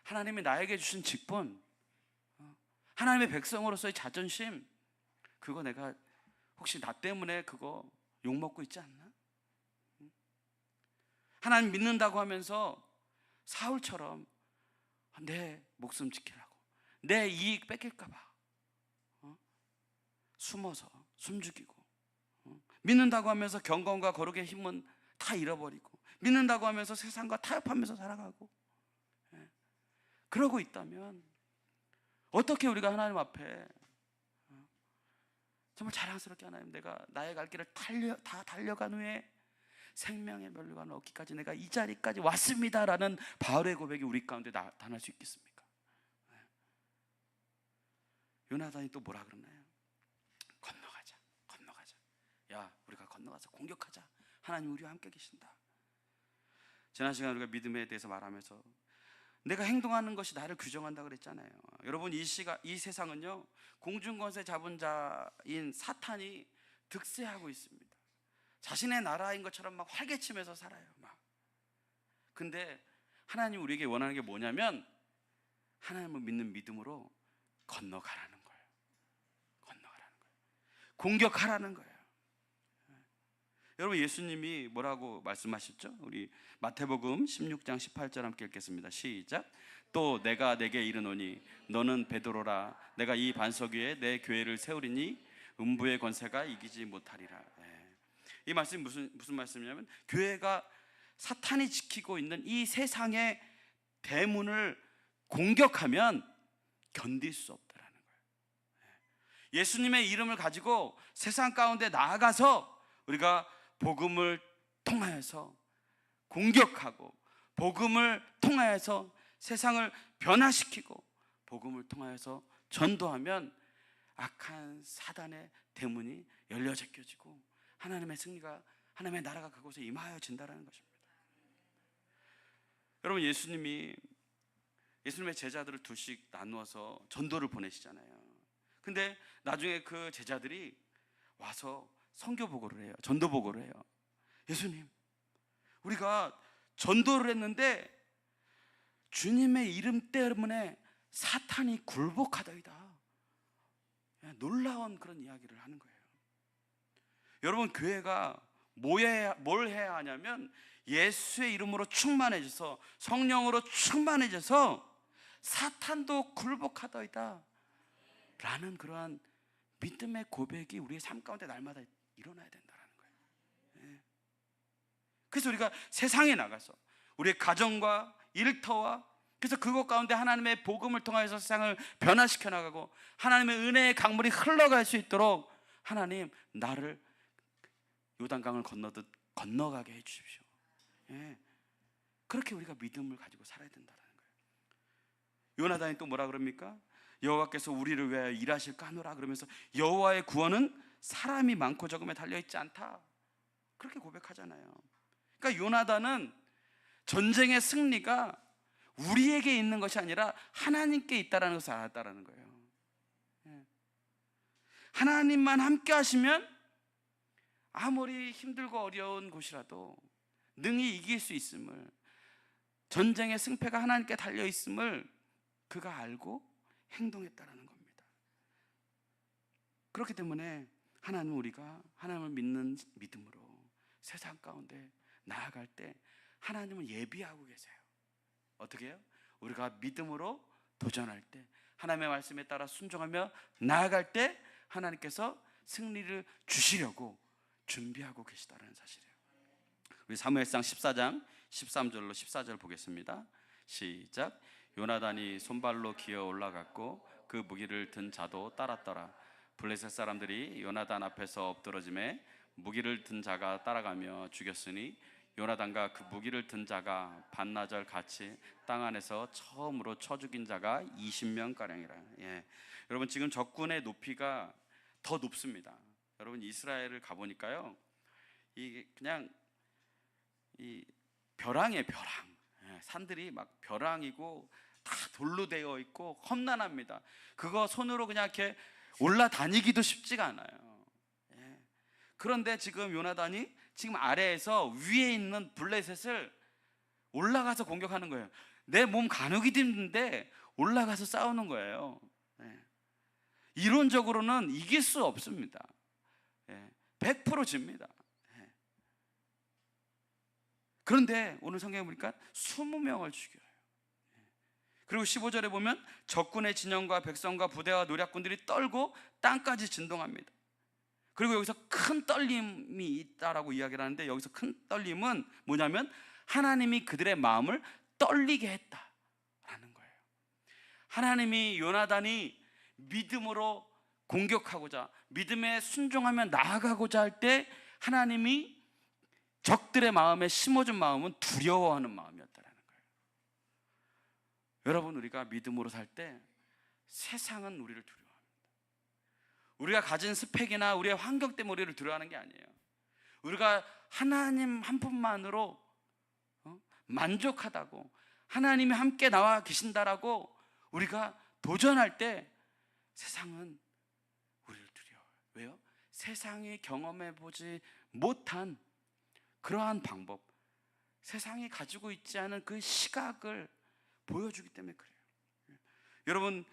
하나님이 나에게 주신 직분, 하나님의 백성으로서의 자존심, 그거 내가 혹시 나 때문에 그거 욕먹고 있지 않나? 하나님 믿는다고 하면서 사울처럼 내 목숨 지키라고, 내 이익 뺏길까 봐 숨어서 숨죽이고, 믿는다고 하면서 경건과 거룩의 힘은 다 잃어버리고 믿는다고 하면서 세상과 타협하면서 살아가고, 그러고 있다면 어떻게 우리가 하나님 앞에 정말 자랑스럽게, 하나님, 내가 나의 갈 길을 다 달려간 후에 생명의 면류관을 얻기까지 내가 이 자리까지 왔습니다라는 바울의 고백이 우리 가운데 나타날 수 있겠습니까? 요나단이 또 뭐라 그러나요? 건너가자, 건너가자. 야, 우리가 건너가서 공격하자. 하나님 우리와 함께 계신다. 지난 시간 우리가 믿음에 대해서 말하면서 내가 행동하는 것이 나를 규정한다 그랬잖아요. 여러분, 이 세상은요, 공중권세 잡은 자인 사탄이 득세하고 있습니다. 자신의 나라인 것처럼 막 활개치면서 살아요. 근데 하나님 우리에게 원하는 게 뭐냐면 하나님을 믿는 믿음으로 건너가라는 거예요. 건너가라는 거예요. 공격하라는 거예요. 여러분, 예수님이 뭐라고 말씀하셨죠? 우리 마태복음 16장 18절 함께 읽겠습니다. 시작. 또 내가 내게 이르노니 너는 베드로라. 내가 이 반석 위에 내 교회를 세우리니 음부의 권세가 이기지 못하리라. 이 말씀이 무슨 말씀이냐면, 교회가 사탄이 지키고 있는 이 세상의 대문을 공격하면 견딜 수 없다라는 거예요. 예수님의 이름을 가지고 세상 가운데 나아가서 우리가 복음을 통하여서 공격하고, 복음을 통하여서 세상을 변화시키고, 복음을 통하여서 전도하면 악한 사단의 대문이 열려 제껴지고 하나님의 승리가, 하나님의 나라가 그곳에 임하여진다라는 것입니다. 여러분, 예수님의 제자들을 둘씩 나누어서 전도를 보내시잖아요. 근데 나중에 그 제자들이 와서 선교 보고를 해요. 전도 보고를 해요. 예수님, 우리가 전도를 했는데 주님의 이름 때문에 사탄이 굴복하더이다. 놀라운 그런 이야기를 하는 거예요. 여러분, 교회가 뭘 해야 하냐면 예수의 이름으로 충만해져서, 성령으로 충만해져서 사탄도 굴복하더이다 라는 그러한 믿음의 고백이 우리의 삶 가운데 날마다 일어나야 된다는 거예요. 그래서 우리가 세상에 나가서 우리의 가정과 일터와, 그래서 그것 가운데 하나님의 복음을 통해서 세상을 변화시켜 나가고 하나님의 은혜의 강물이 흘러갈 수 있도록 하나님, 나를 요단강을 건너듯 건너가게 해주십시오. 그렇게 우리가 믿음을 가지고 살아야 된다는 거예요. 요나단이 또 뭐라 그럽니까? 여호와께서 우리를 위하여 일하실까 하노라 그러면서 여호와의 구원은 사람이 많고 적음에 달려있지 않다, 그렇게 고백하잖아요. 그러니까 요나단은 전쟁의 승리가 우리에게 있는 것이 아니라 하나님께 있다는 것을 알았다는 거예요. 하나님만 함께 하시면 아무리 힘들고 어려운 곳이라도 능히 이길 수 있음을, 전쟁의 승패가 하나님께 달려 있음을 그가 알고 행동했다라는 겁니다. 그렇기 때문에 하나님은 우리가 하나님을 믿는 믿음으로 세상 가운데 나아갈 때 하나님은 예비하고 계세요. 어떻게 해요? 우리가 믿음으로 도전할 때, 하나님의 말씀에 따라 순종하며 나아갈 때 하나님께서 승리를 주시려고 준비하고 계시다는 사실이에요. 우리 사무엘상 14장 13절로 14절 보겠습니다. 시작. 요나단이 손발로 기어 올라갔고 그 무기를 든 자도 따랐더라. 블레셋 사람들이 요나단 앞에서 엎드러짐에 무기를 든 자가 따라가며 죽였으니 요나단과 그 무기를 든 자가 반나절 같이 땅 안에서 처음으로 쳐 죽인 자가 20명가량이라. 여러분, 지금 적군의 높이가 더 높습니다. 여러분, 이스라엘을 가보니까요, 이게 그냥 이 벼랑이에요, 벼랑. 산들이 막 벼랑이고 다 돌로 되어 있고 험난합니다. 그거 손으로 그냥 이렇게 올라다니기도 쉽지가 않아요. 그런데 지금 요나단이 지금 아래에서 위에 있는 블레셋을 올라가서 공격하는 거예요. 내 몸 가누기도 힘든데 올라가서 싸우는 거예요. 이론적으로는 이길 수 없습니다. 100% 집니다. 그런데 오늘 성경에 보니까 20명을 죽여요. 그리고 15절에 보면 적군의 진영과 백성과 부대와 노략군들이 떨고 땅까지 진동합니다. 그리고 여기서 큰 떨림이 있다라고 이야기를 하는데, 여기서 큰 떨림은 뭐냐면 하나님이 그들의 마음을 떨리게 했다라는 거예요. 하나님이 요나단이 믿음으로 공격하고자, 믿음에 순종하며 나아가고자 할 때 하나님이 적들의 마음에 심어준 마음은 두려워하는 마음이었다라는 거예요. 여러분, 우리가 믿음으로 살 때 세상은 우리를 두려워합니다. 우리가 가진 스펙이나 우리의 환경 때문에 우리를 두려워하는 게 아니에요. 우리가 하나님 한 분만으로 만족하다고, 하나님이 함께 나와 계신다라고 우리가 도전할 때 세상은 우리를 두려워해요. 왜요? 세상이 경험해보지 못한 그러한 방법, 세상이 가지고 있지 않은 그 시각을 보여주기 때문에 그래요. 여러분,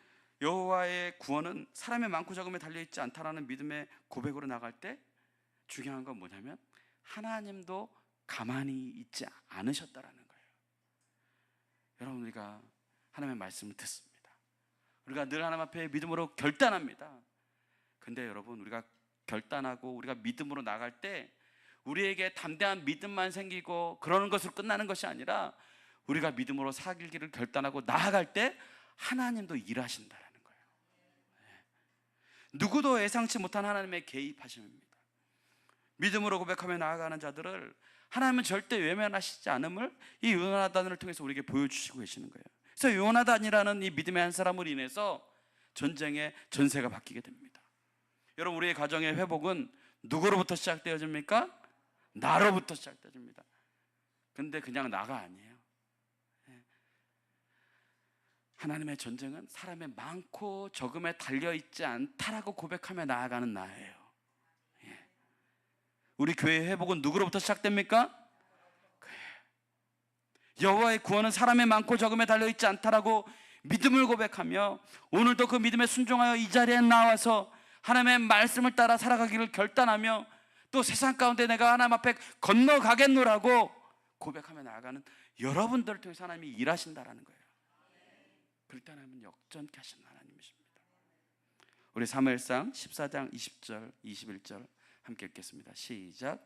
여호와의 구원은 사람의 많고 적음에 달려있지 않다라는 믿음의 고백으로 나갈 때 중요한 건 뭐냐면 하나님도 가만히 있지 않으셨다라는 거예요. 여러분, 우리가 하나님의 말씀을 듣습니다. 우리가 늘 하나님 앞에 믿음으로 결단합니다. 근데 여러분, 우리가 결단하고 우리가 믿음으로 나갈 때 우리에게 담대한 믿음만 생기고 그러는 것으로 끝나는 것이 아니라 우리가 믿음으로 살기를 결단하고 나아갈 때 하나님도 일하신다라는 거예요. 누구도 예상치 못한 하나님의 개입하심입니다. 믿음으로 고백하며 나아가는 자들을 하나님은 절대 외면하시지 않음을 이 요나단을 통해서 우리에게 보여주시고 계시는 거예요. 그래서 요나단이라는 이 믿음의 한 사람으로 인해서 전쟁의 전세가 바뀌게 됩니다. 여러분, 우리의 가정의 회복은 누구로부터 시작되어집니까? 나로부터 시작되어집니다. 근데 그냥 나가 아니에요. 하나님의 전쟁은 사람의 많고 적음에 달려있지 않다라고 고백하며 나아가는 나예요. 우리 교회의 회복은 누구로부터 시작됩니까? 여호와의 구원은 사람의 많고 적음에 달려있지 않다라고 믿음을 고백하며 오늘도 그 믿음에 순종하여 이 자리에 나와서 하나님의 말씀을 따라 살아가기를 결단하며 또 세상 가운데 내가 하나님 앞에 건너가겠노라고 고백하며 나아가는 여러분들을 통해서 하나님이 일하신다라는 거예요. 그럴 때 하나님은 역전케 하시는 하나님이십니다. 우리 사무엘상 14장 20절 21절 함께 읽겠습니다. 시작.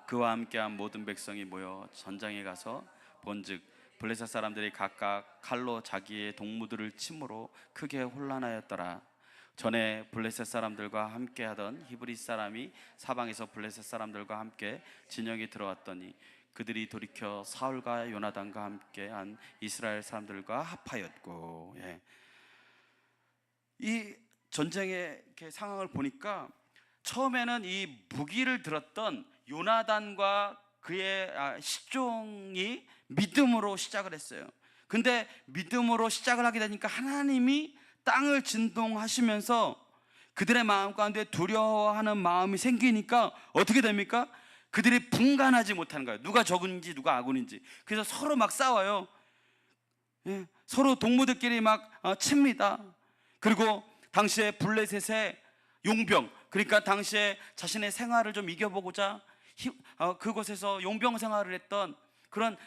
그와 함께한 모든 백성이 모여 전장에 가서 본즉 블레셋 사람들이 각각 칼로 자기의 동무들을 침으로 크게 혼란하였더라. 전에 블레셋 사람들과 함께하던 히브리 사람이 사방에서 블레셋 사람들과 함께 진영에 들어왔더니 그들이 돌이켜 사울과 요나단과 함께한 이스라엘 사람들과 합하였고. 이 전쟁의 상황을 보니까 처음에는 이 무기를 들었던 요나단과 그의 식종이 믿음으로 시작을 했어요. 근데 믿음으로 시작을 하게 되니까 하나님이 땅을 진동하시면서 그들의 마음 가운데 두려워하는 마음이 생기니까 어떻게 됩니까? 그들이 분간하지 못하는 거예요. 누가 적은지 누가 아군인지. 그래서 서로 막 싸워요. 서로 동무들끼리 막 칩니다. 그리고 당시에 블레셋의 용병, 그러니까 당시에 자신의 생활을 좀 이겨보고자 그곳에서 용병 생활을 했던 그런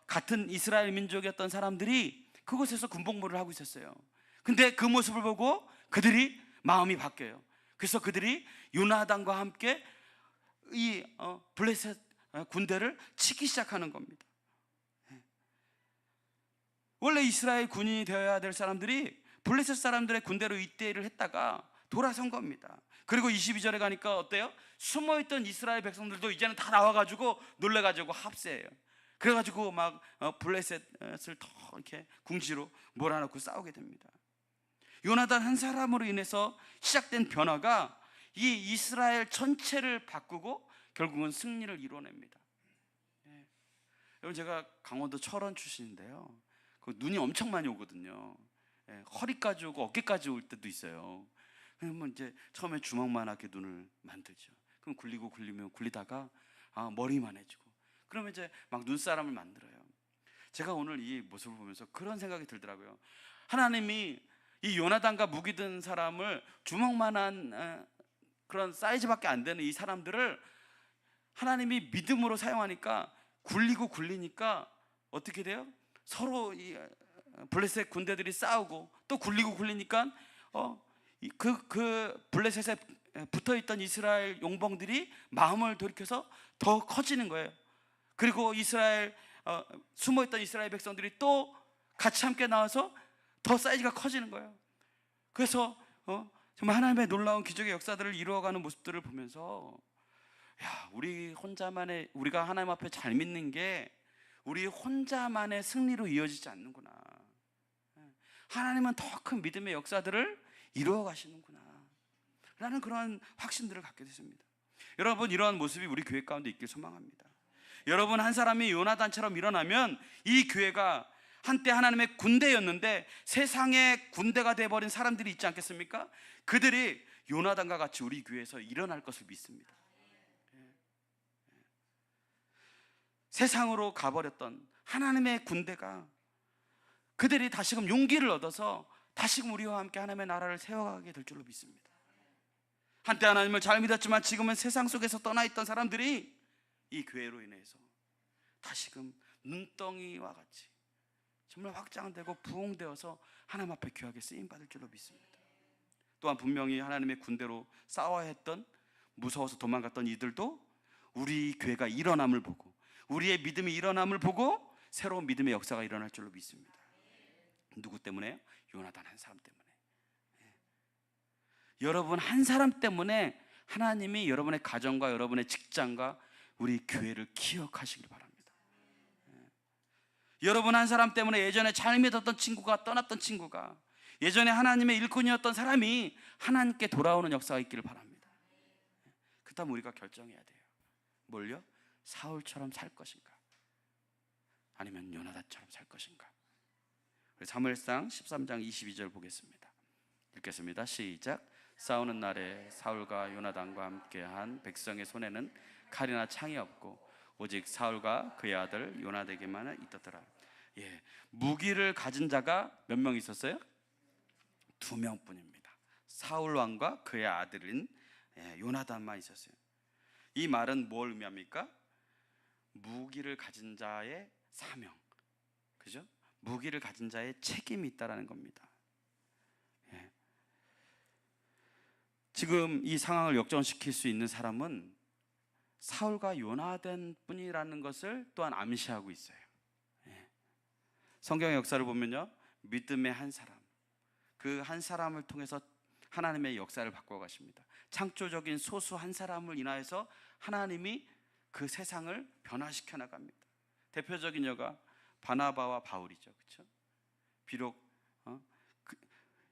같은 이스라엘 민족이었던 사람들이 그곳에서 군복무를 하고 있었어요. 근데 그 모습을 보고 그들이 마음이 바뀌어요. 그래서 그들이 요나단과 함께 이 블레셋 군대를 치기 시작하는 겁니다. 원래 이스라엘 군인이 되어야 될 사람들이 블레셋 사람들의 군대로 입대를 했다가 돌아선 겁니다. 그리고 22절에 가니까 어때요? 숨어있던 이스라엘 백성들도 이제는 다 나와가지고 놀래가지고 합세해요. 그래가지고 막 블레셋을 더 이렇게 궁지로 몰아넣고 싸우게 됩니다. 요나단 한 사람으로 인해서 시작된 변화가 이 이스라엘 전체를 바꾸고 결국은 승리를 이뤄냅니다. 여러분, 제가 강원도 철원 출신인데요, 눈이 엄청 많이 오거든요. 허리까지 오고 어깨까지 올 때도 있어요. 그러면 이제 처음에 주먹만하게 눈을 만들죠. 그럼 굴리면 굴리다가 머리만 해지고, 그러면 이제 막 눈사람을 만들어요. 제가 오늘 이 모습을 보면서 그런 생각이 들더라고요. 하나님이 이 요나단과 무기 든 사람을 주먹만한 그런 사이즈밖에 안 되는 이 사람들을 하나님이 믿음으로 사용하니까 굴리니까 어떻게 돼요? 서로 이 블레셋 군대들이 싸우고 또 굴리니까 그 블레셋의 붙어있던 이스라엘 용병들이 마음을 돌이켜서 더 커지는 거예요. 그리고 숨어있던 이스라엘 백성들이 또 같이 함께 나와서 더 사이즈가 커지는 거예요. 그래서 정말 하나님의 놀라운 기적의 역사들을 이루어가는 모습들을 보면서, 우리가 하나님 앞에 잘 믿는 게 우리 혼자만의 승리로 이어지지 않는구나. 하나님은 더 큰 믿음의 역사들을 이루어 가시는구나 라는 그러한 확신들을 갖게 됐습니다. 여러분, 이러한 모습이 우리 교회 가운데 있길 소망합니다. 여러분, 한 사람이 요나단처럼 일어나면 이 교회가 한때 하나님의 군대였는데 세상의 군대가 되어버린 사람들이 있지 않겠습니까? 그들이 요나단과 같이 우리 교회에서 일어날 것을 믿습니다. 세상으로 가버렸던 하나님의 군대가, 그들이 다시금 용기를 얻어서 다시금 우리와 함께 하나님의 나라를 세워가게 될 줄로 믿습니다. 한때 하나님을 잘 믿었지만 지금은 세상 속에서 떠나있던 사람들이 이 교회로 인해서 다시금 눈덩이와 같이 정말 확장되고 부흥되어서 하나님 앞에 귀하게 쓰임받을 줄로 믿습니다. 또한 분명히 하나님의 군대로 싸워야 했던, 무서워서 도망갔던 이들도 우리 교회가 일어남을 보고, 우리의 믿음이 일어남을 보고 새로운 믿음의 역사가 일어날 줄로 믿습니다. 누구 때문에요? 요나단 한 사람 때문에. 여러분 한 사람 때문에 하나님이 여러분의 가정과 여러분의 직장과 우리 교회를 기억하시길 바랍니다. 여러분 한 사람 때문에 예전에 잘 믿었던 친구가, 떠났던 친구가, 예전에 하나님의 일꾼이었던 사람이 하나님께 돌아오는 역사가 있기를 바랍니다. 그다음 우리가 결정해야 돼요. 뭘요? 사울처럼 살 것인가, 아니면 요나단처럼 살 것인가. 사무엘상 13장 22절 보겠습니다. 읽겠습니다. 시작. 싸우는 날에 사울과 요나단과 함께한 백성의 손에는 칼이나 창이 없고 오직 사울과 그의 아들 요나단에게만 있었더라. 무기를 가진 자가 몇 명 있었어요? 2명뿐입니다. 사울 왕과 그의 아들인 요나단만 있었어요. 이 말은 뭘 의미합니까? 무기를 가진 자의 사명, 그죠? 무기를 가진 자의 책임이 있다라는 겁니다. 지금 이 상황을 역전시킬 수 있는 사람은 사울과 요나단 뿐이라는 것을 또한 암시하고 있어요. 성경의 역사를 보면요, 믿음의 한 사람, 그 한 사람을 통해서 하나님의 역사를 바꿔 가십니다. 창조적인 소수 한 사람을 인하여서 하나님이 그 세상을 변화시켜 나갑니다. 대표적인 여가 바나바와 바울이죠, 그렇죠? 비록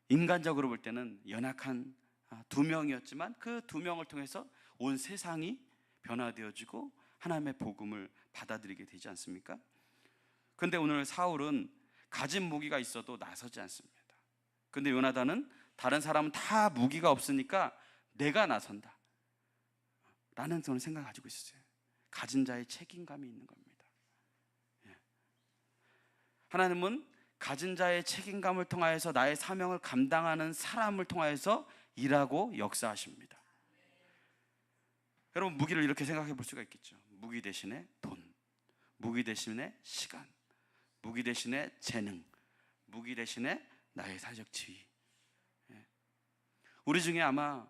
인간적으로 볼 때는 연약한 2명이었지만 그 2명을 통해서 온 세상이 변화되어지고 하나님의 복음을 받아들이게 되지 않습니까? 근데 오늘 사울은 가진 무기가 있어도 나서지 않습니다. 근데 요나단은 다른 사람은 다 무기가 없으니까 내가 나선다 라는 그런 생각을 가지고 있었어요. 가진 자의 책임감이 있는 겁니다. 하나님은 가진 자의 책임감을 통하여서 나의 사명을 감당하는 사람을 통하여서 일하고 역사하십니다. 여러분, 무기를 이렇게 생각해 볼 수가 있겠죠. 무기 대신에 돈, 무기 대신에 시간, 무기 대신에 재능, 무기 대신에 나의 사회적 지위. 우리 중에 아마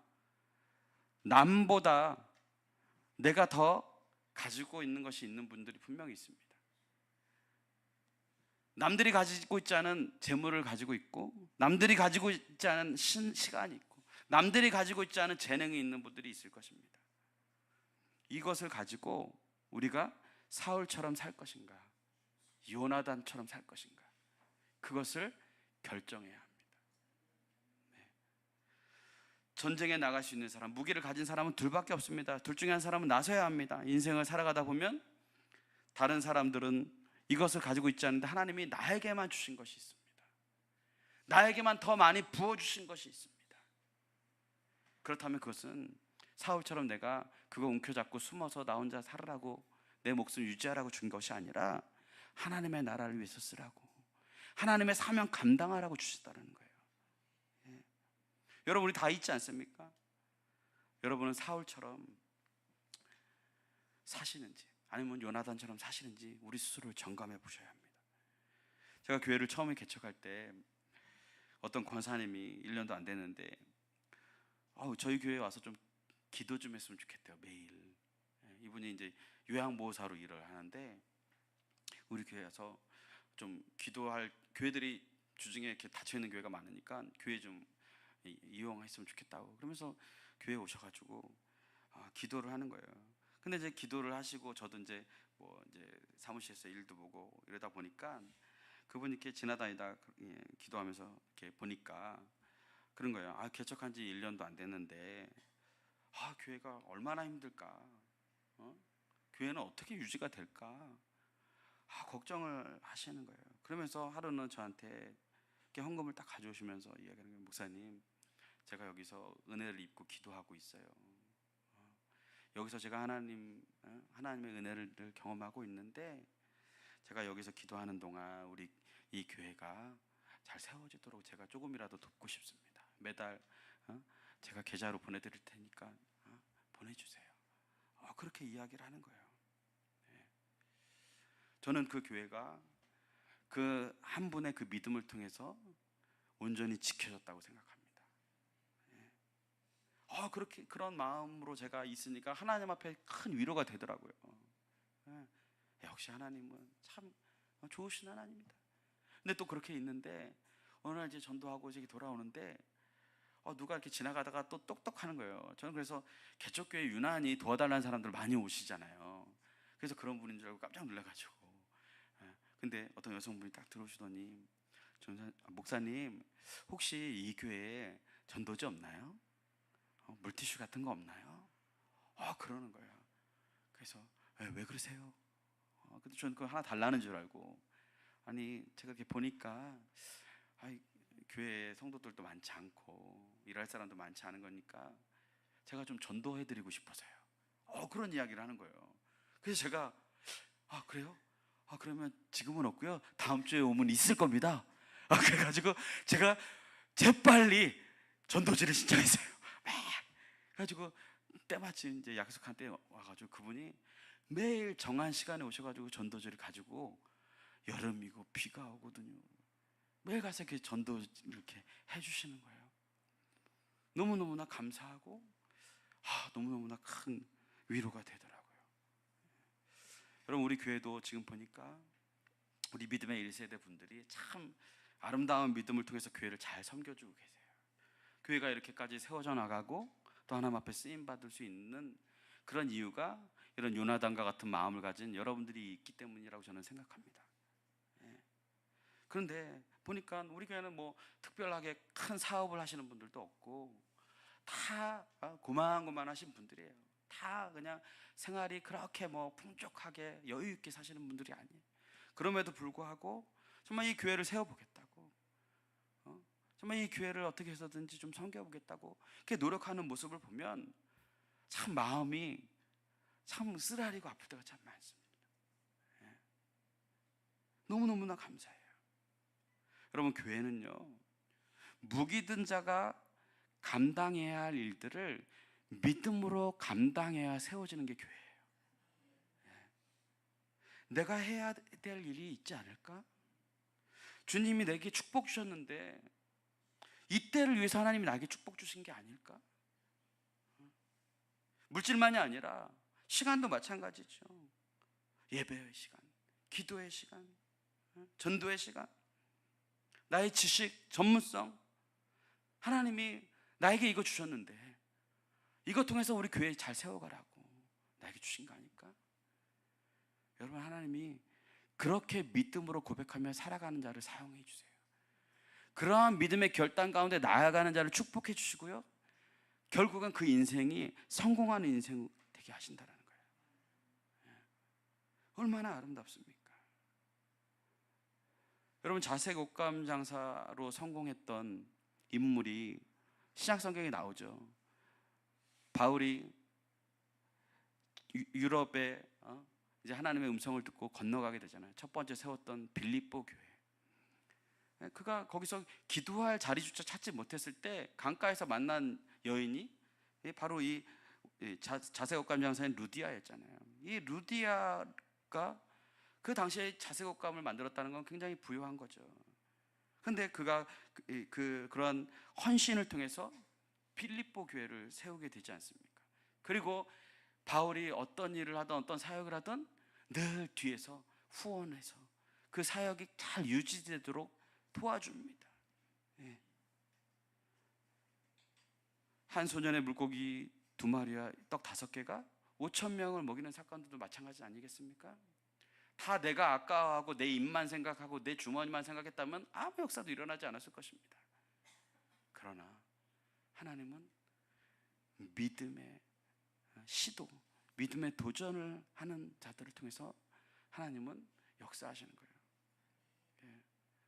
남보다 내가 더 가지고 있는 것이 있는 분들이 분명히 있습니다. 남들이 가지고 있지 않은 재물을 가지고 있고, 남들이 가지고 있지 않은 시간이 있고, 남들이 가지고 있지 않은 재능이 있는 분들이 있을 것입니다. 이것을 가지고 우리가 사울처럼 살 것인가, 요나단처럼 살 것인가, 그것을 결정해야 합니다. 전쟁에 나갈 수 있는 사람, 무기를 가진 사람은 둘밖에 없습니다. 둘 중에 한 사람은 나서야 합니다. 인생을 살아가다 보면 다른 사람들은 이것을 가지고 있지 않는데 하나님이 나에게만 주신 것이 있습니다. 나에게만 더 많이 부어주신 것이 있습니다. 그렇다면 그것은 사울처럼 내가 그거 움켜잡고 숨어서 나 혼자 살으라고, 내 목숨 유지하라고 준 것이 아니라 하나님의 나라를 위해서 쓰라고, 하나님의 사명 감당하라고 주셨다는 거예요. 여러분, 우리 다 있지 않습니까? 여러분은 사울처럼 사시는지 아니면 요나단처럼 사시는지 우리 스스로를 점검해 보셔야 합니다. 제가 교회를 처음에 개척할 때 어떤 권사님이 1년도 안 됐는데 저희 교회에 와서 좀 기도 좀 했으면 좋겠대요, 매일. 이분이 이제 요양보호사로 일을 하는데 우리 교회에서 좀 기도할 교회들이 주중에 이렇게 닫혀 있는 교회가 많으니까 교회 좀 이용했으면 좋겠다고 그러면서 교회에 오셔가지고 기도를 하는 거예요. 근데 이제 기도를 하시고 저도 이제 뭐 이제 사무실에서 일도 보고 이러다 보니까 그분이 이렇게 지나다니다 기도하면서 이렇게 보니까 그런 거예요. 개척한 지 1년도 안 됐는데 교회가 얼마나 힘들까? 교회는 어떻게 유지가 될까? 걱정을 하시는 거예요. 그러면서 하루는 저한테 이렇게 헌금을 딱 가져오시면서 이야기하는 거예요. 목사님, 제가 여기서 은혜를 입고 기도하고 있어요. 여기서 제가 하나님의 은혜를 경험하고 있는데 제가 여기서 기도하는 동안 우리 이 교회가 잘 세워지도록 제가 조금이라도 돕고 싶습니다. 매달 제가 계좌로 보내드릴 테니까 보내주세요. 그렇게 이야기를 하는 거예요. 저는 그 교회가 그 한 분의 그 믿음을 통해서 온전히 지켜졌다고 생각합니다. 그렇게 그런 마음으로 제가 있으니까 하나님 앞에 큰 위로가 되더라고요. 역시 하나님은 참 좋으신 하나님이다. 근데 또 그렇게 있는데 어느 날 이제 전도하고 이제 돌아오는데 누가 이렇게 지나가다가 또 똑똑하는 거예요. 저는 그래서 개척교회 유난히 도와달라는 사람들 많이 오시잖아요. 그래서 그런 분인 줄 알고 깜짝 놀라가지고 근데 어떤 여성분이 딱 들어오시더니 목사님 혹시 이 교회에 전도지 없나요? 물티슈 같은 거 없나요? 그러는 거예요. 그래서 왜 그러세요? 근데 저는 그거 하나 달라는 줄 알고 아니 제가 이렇게 보니까 교회 성도들도 많지 않고 일할 사람도 많지 않은 거니까 제가 좀 전도해드리고 싶어서요. 그런 이야기를 하는 거예요. 그래서 제가 그래요? 그러면 지금은 없고요. 다음 주에 오면 있을 겁니다. 그래가지고 제가 재빨리 전도지를 신청했어요. 그래가지고 때마침 이제 약속한 때 와가지고 그분이 매일 정한 시간에 오셔가지고 전도지를 가지고 여름이고 비가 오거든요. 매일 가서 이렇게 전도 이렇게 해주시는 거예요. 너무너무나 감사하고 너무너무나 큰 위로가 되더라고요. 여러분 우리 교회도 지금 보니까 우리 믿음의 1세대 분들이 참 아름다운 믿음을 통해서 교회를 잘 섬겨주고 계세요. 교회가 이렇게까지 세워져 나가고 또 하나님 앞에 쓰임받을 수 있는 그런 이유가 이런 요나단과 같은 마음을 가진 여러분들이 있기 때문이라고 저는 생각합니다. 그런데 보니까 우리 교회는 뭐 특별하게 큰 사업을 하시는 분들도 없고 다 고만고만하신 분들이에요. 다 그냥 생활이 그렇게 뭐 풍족하게 여유 있게 사시는 분들이 아니에요. 그럼에도 불구하고 정말 이 교회를 세워보겠다고 정말 이 교회를 어떻게 해서든지 좀 섬겨보겠다고 이렇게 노력하는 모습을 보면 참 마음이 참 쓰라리고 아플 때가 참 많습니다. 너무너무나 감사해요. 여러분 교회는요 무기 든 자가 감당해야 할 일들을 믿음으로 감당해야 세워지는 게 교회예요. 내가 해야 될 일이 있지 않을까? 주님이 내게 축복 주셨는데 이때를 위해서 하나님이 나에게 축복 주신 게 아닐까? 물질만이 아니라 시간도 마찬가지죠. 예배의 시간, 기도의 시간, 전도의 시간, 나의 지식, 전문성, 하나님이 나에게 이거 주셨는데 이거 통해서 우리 교회 잘 세워가라고 나에게 주신 거 아닐까? 여러분 하나님이 그렇게 믿음으로 고백하며 살아가는 자를 사용해 주세요. 그러한 믿음의 결단 가운데 나아가는 자를 축복해 주시고요 결국은 그 인생이 성공하는 인생 되게 하신다는 거예요. 얼마나 아름답습니까? 여러분 자색 옷감 장사로 성공했던 인물이 신약 성경에 나오죠. 바울이 유럽에 이제 하나님의 음성을 듣고 건너가게 되잖아요. 첫 번째 세웠던 빌립보 교회. 그가 거기서 기도할 자리조차 찾지 못했을 때 강가에서 만난 여인이 바로 이 자색 옷감 장사인 루디아였잖아요. 이 루디아가 그 당시에 자색 옷감을 만들었다는 건 굉장히 부유한 거죠. 근데 그가 그런 헌신을 통해서 빌립보 교회를 세우게 되지 않습니까? 그리고 바울이 어떤 일을 하든 어떤 사역을 하든 늘 뒤에서 후원해서 그 사역이 잘 유지되도록 도와줍니다. 예. 한 소년의 물고기 2마리와 떡 5개가 5,000명을 먹이는 사건들도 마찬가지 아니겠습니까? 다 내가 아까워하고 내 입만 생각하고 내 주머니만 생각했다면 아무 역사도 일어나지 않았을 것입니다. 그러나 하나님은 믿음의 시도, 믿음의 도전을 하는 자들을 통해서 하나님은 역사하시는 거예요. 예.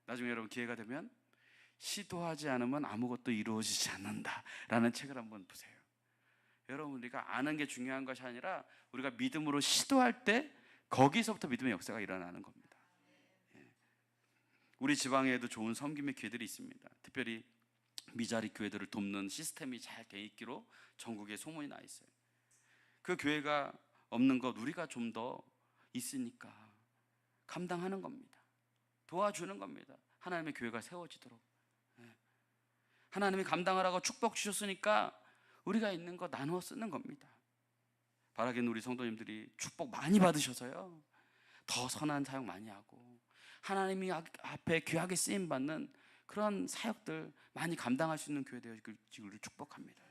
나중에 여러분 기회가 되면 시도하지 않으면 아무것도 이루어지지 않는다라는 책을 한번 보세요. 여러분, 우리가 아는 게 중요한 것이 아니라 우리가 믿음으로 시도할 때 거기서부터 믿음의 역사가 일어나는 겁니다. 예. 우리 지방에도 좋은 섬김의 교회들이 있습니다. 특별히 미자리 교회들을 돕는 시스템이 잘 돼 있기로 전국에 소문이 나 있어요. 그 교회가 없는 것 우리가 좀 더 있으니까 감당하는 겁니다. 도와주는 겁니다. 하나님의 교회가 세워지도록. 예. 하나님이 감당하라고 축복 주셨으니까 우리가 있는 거 나누어 쓰는 겁니다. 바라기는 우리 성도님들이 축복 많이 받으셔서요, 더 선한 사역 많이 하고 하나님이 앞에 귀하게 쓰임받는 그런 사역들 많이 감당할 수 있는 교회 되어지기를 축복합니다.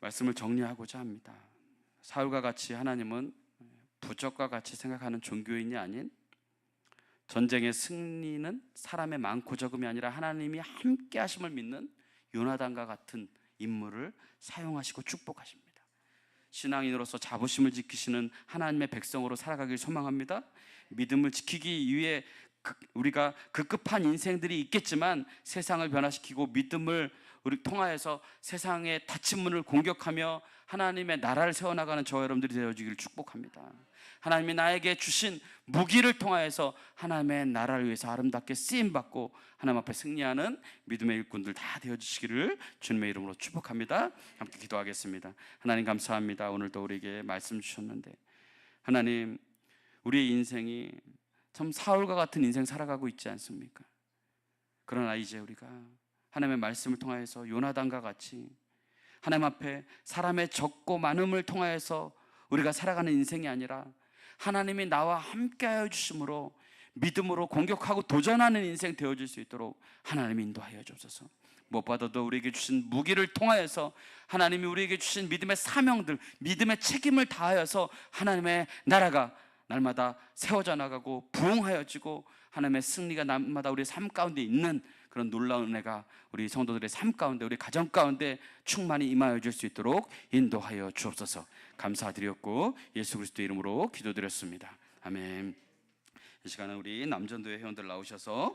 말씀을 정리하고자 합니다. 사울과 같이 하나님은 부적과 같이 생각하는 종교인이 아닌, 전쟁의 승리는 사람의 많고 적음이 아니라 하나님이 함께 하심을 믿는 요나단과 같은 인물을 사용하시고 축복하십니다. 신앙인으로서 자부심을 지키시는 하나님의 백성으로 살아가길 소망합니다. 믿음을 지키기 위해 우리가 급급한 인생들이 있겠지만 세상을 변화시키고 믿음을 우리 통하여서 세상의 닫힌 문을 공격하며 하나님의 나라를 세워나가는 저와 여러분들이 되어지기를 축복합니다. 하나님이 나에게 주신 무기를 통하여서 하나님의 나라를 위해서 아름답게 쓰임받고 하나님 앞에 승리하는 믿음의 일꾼들 다 되어주시기를 주님의 이름으로 축복합니다. 함께 기도하겠습니다. 하나님 감사합니다. 오늘도 우리에게 말씀 주셨는데, 하나님, 우리의 인생이 참 사울과 같은 인생 살아가고 있지 않습니까? 그러나 이제 우리가 하나님의 말씀을 통하여서 요나단과 같이 하나님 앞에 사람의 적고 많음을 통하여서 우리가 살아가는 인생이 아니라 하나님이 나와 함께하여 주심으로 믿음으로 공격하고 도전하는 인생 되어질 수 있도록 하나님이 인도하여 주옵소서. 무엇보다도 우리에게 주신 무기를 통하여서 하나님이 우리에게 주신 믿음의 사명들, 믿음의 책임을 다하여서 하나님의 나라가 날마다 세워져 나가고 부흥하여지고 하나님의 승리가 날마다 우리의 삶 가운데 있는 그런 놀라운 은혜가 우리 성도들의 삶 가운데, 우리 가정 가운데 충만히 임하여 줄 수 있도록 인도하여 주옵소서. 감사드렸고 예수 그리스도의 이름으로 기도드렸습니다. 아멘. 이 시간에 우리 남전도회 회원들 나오셔서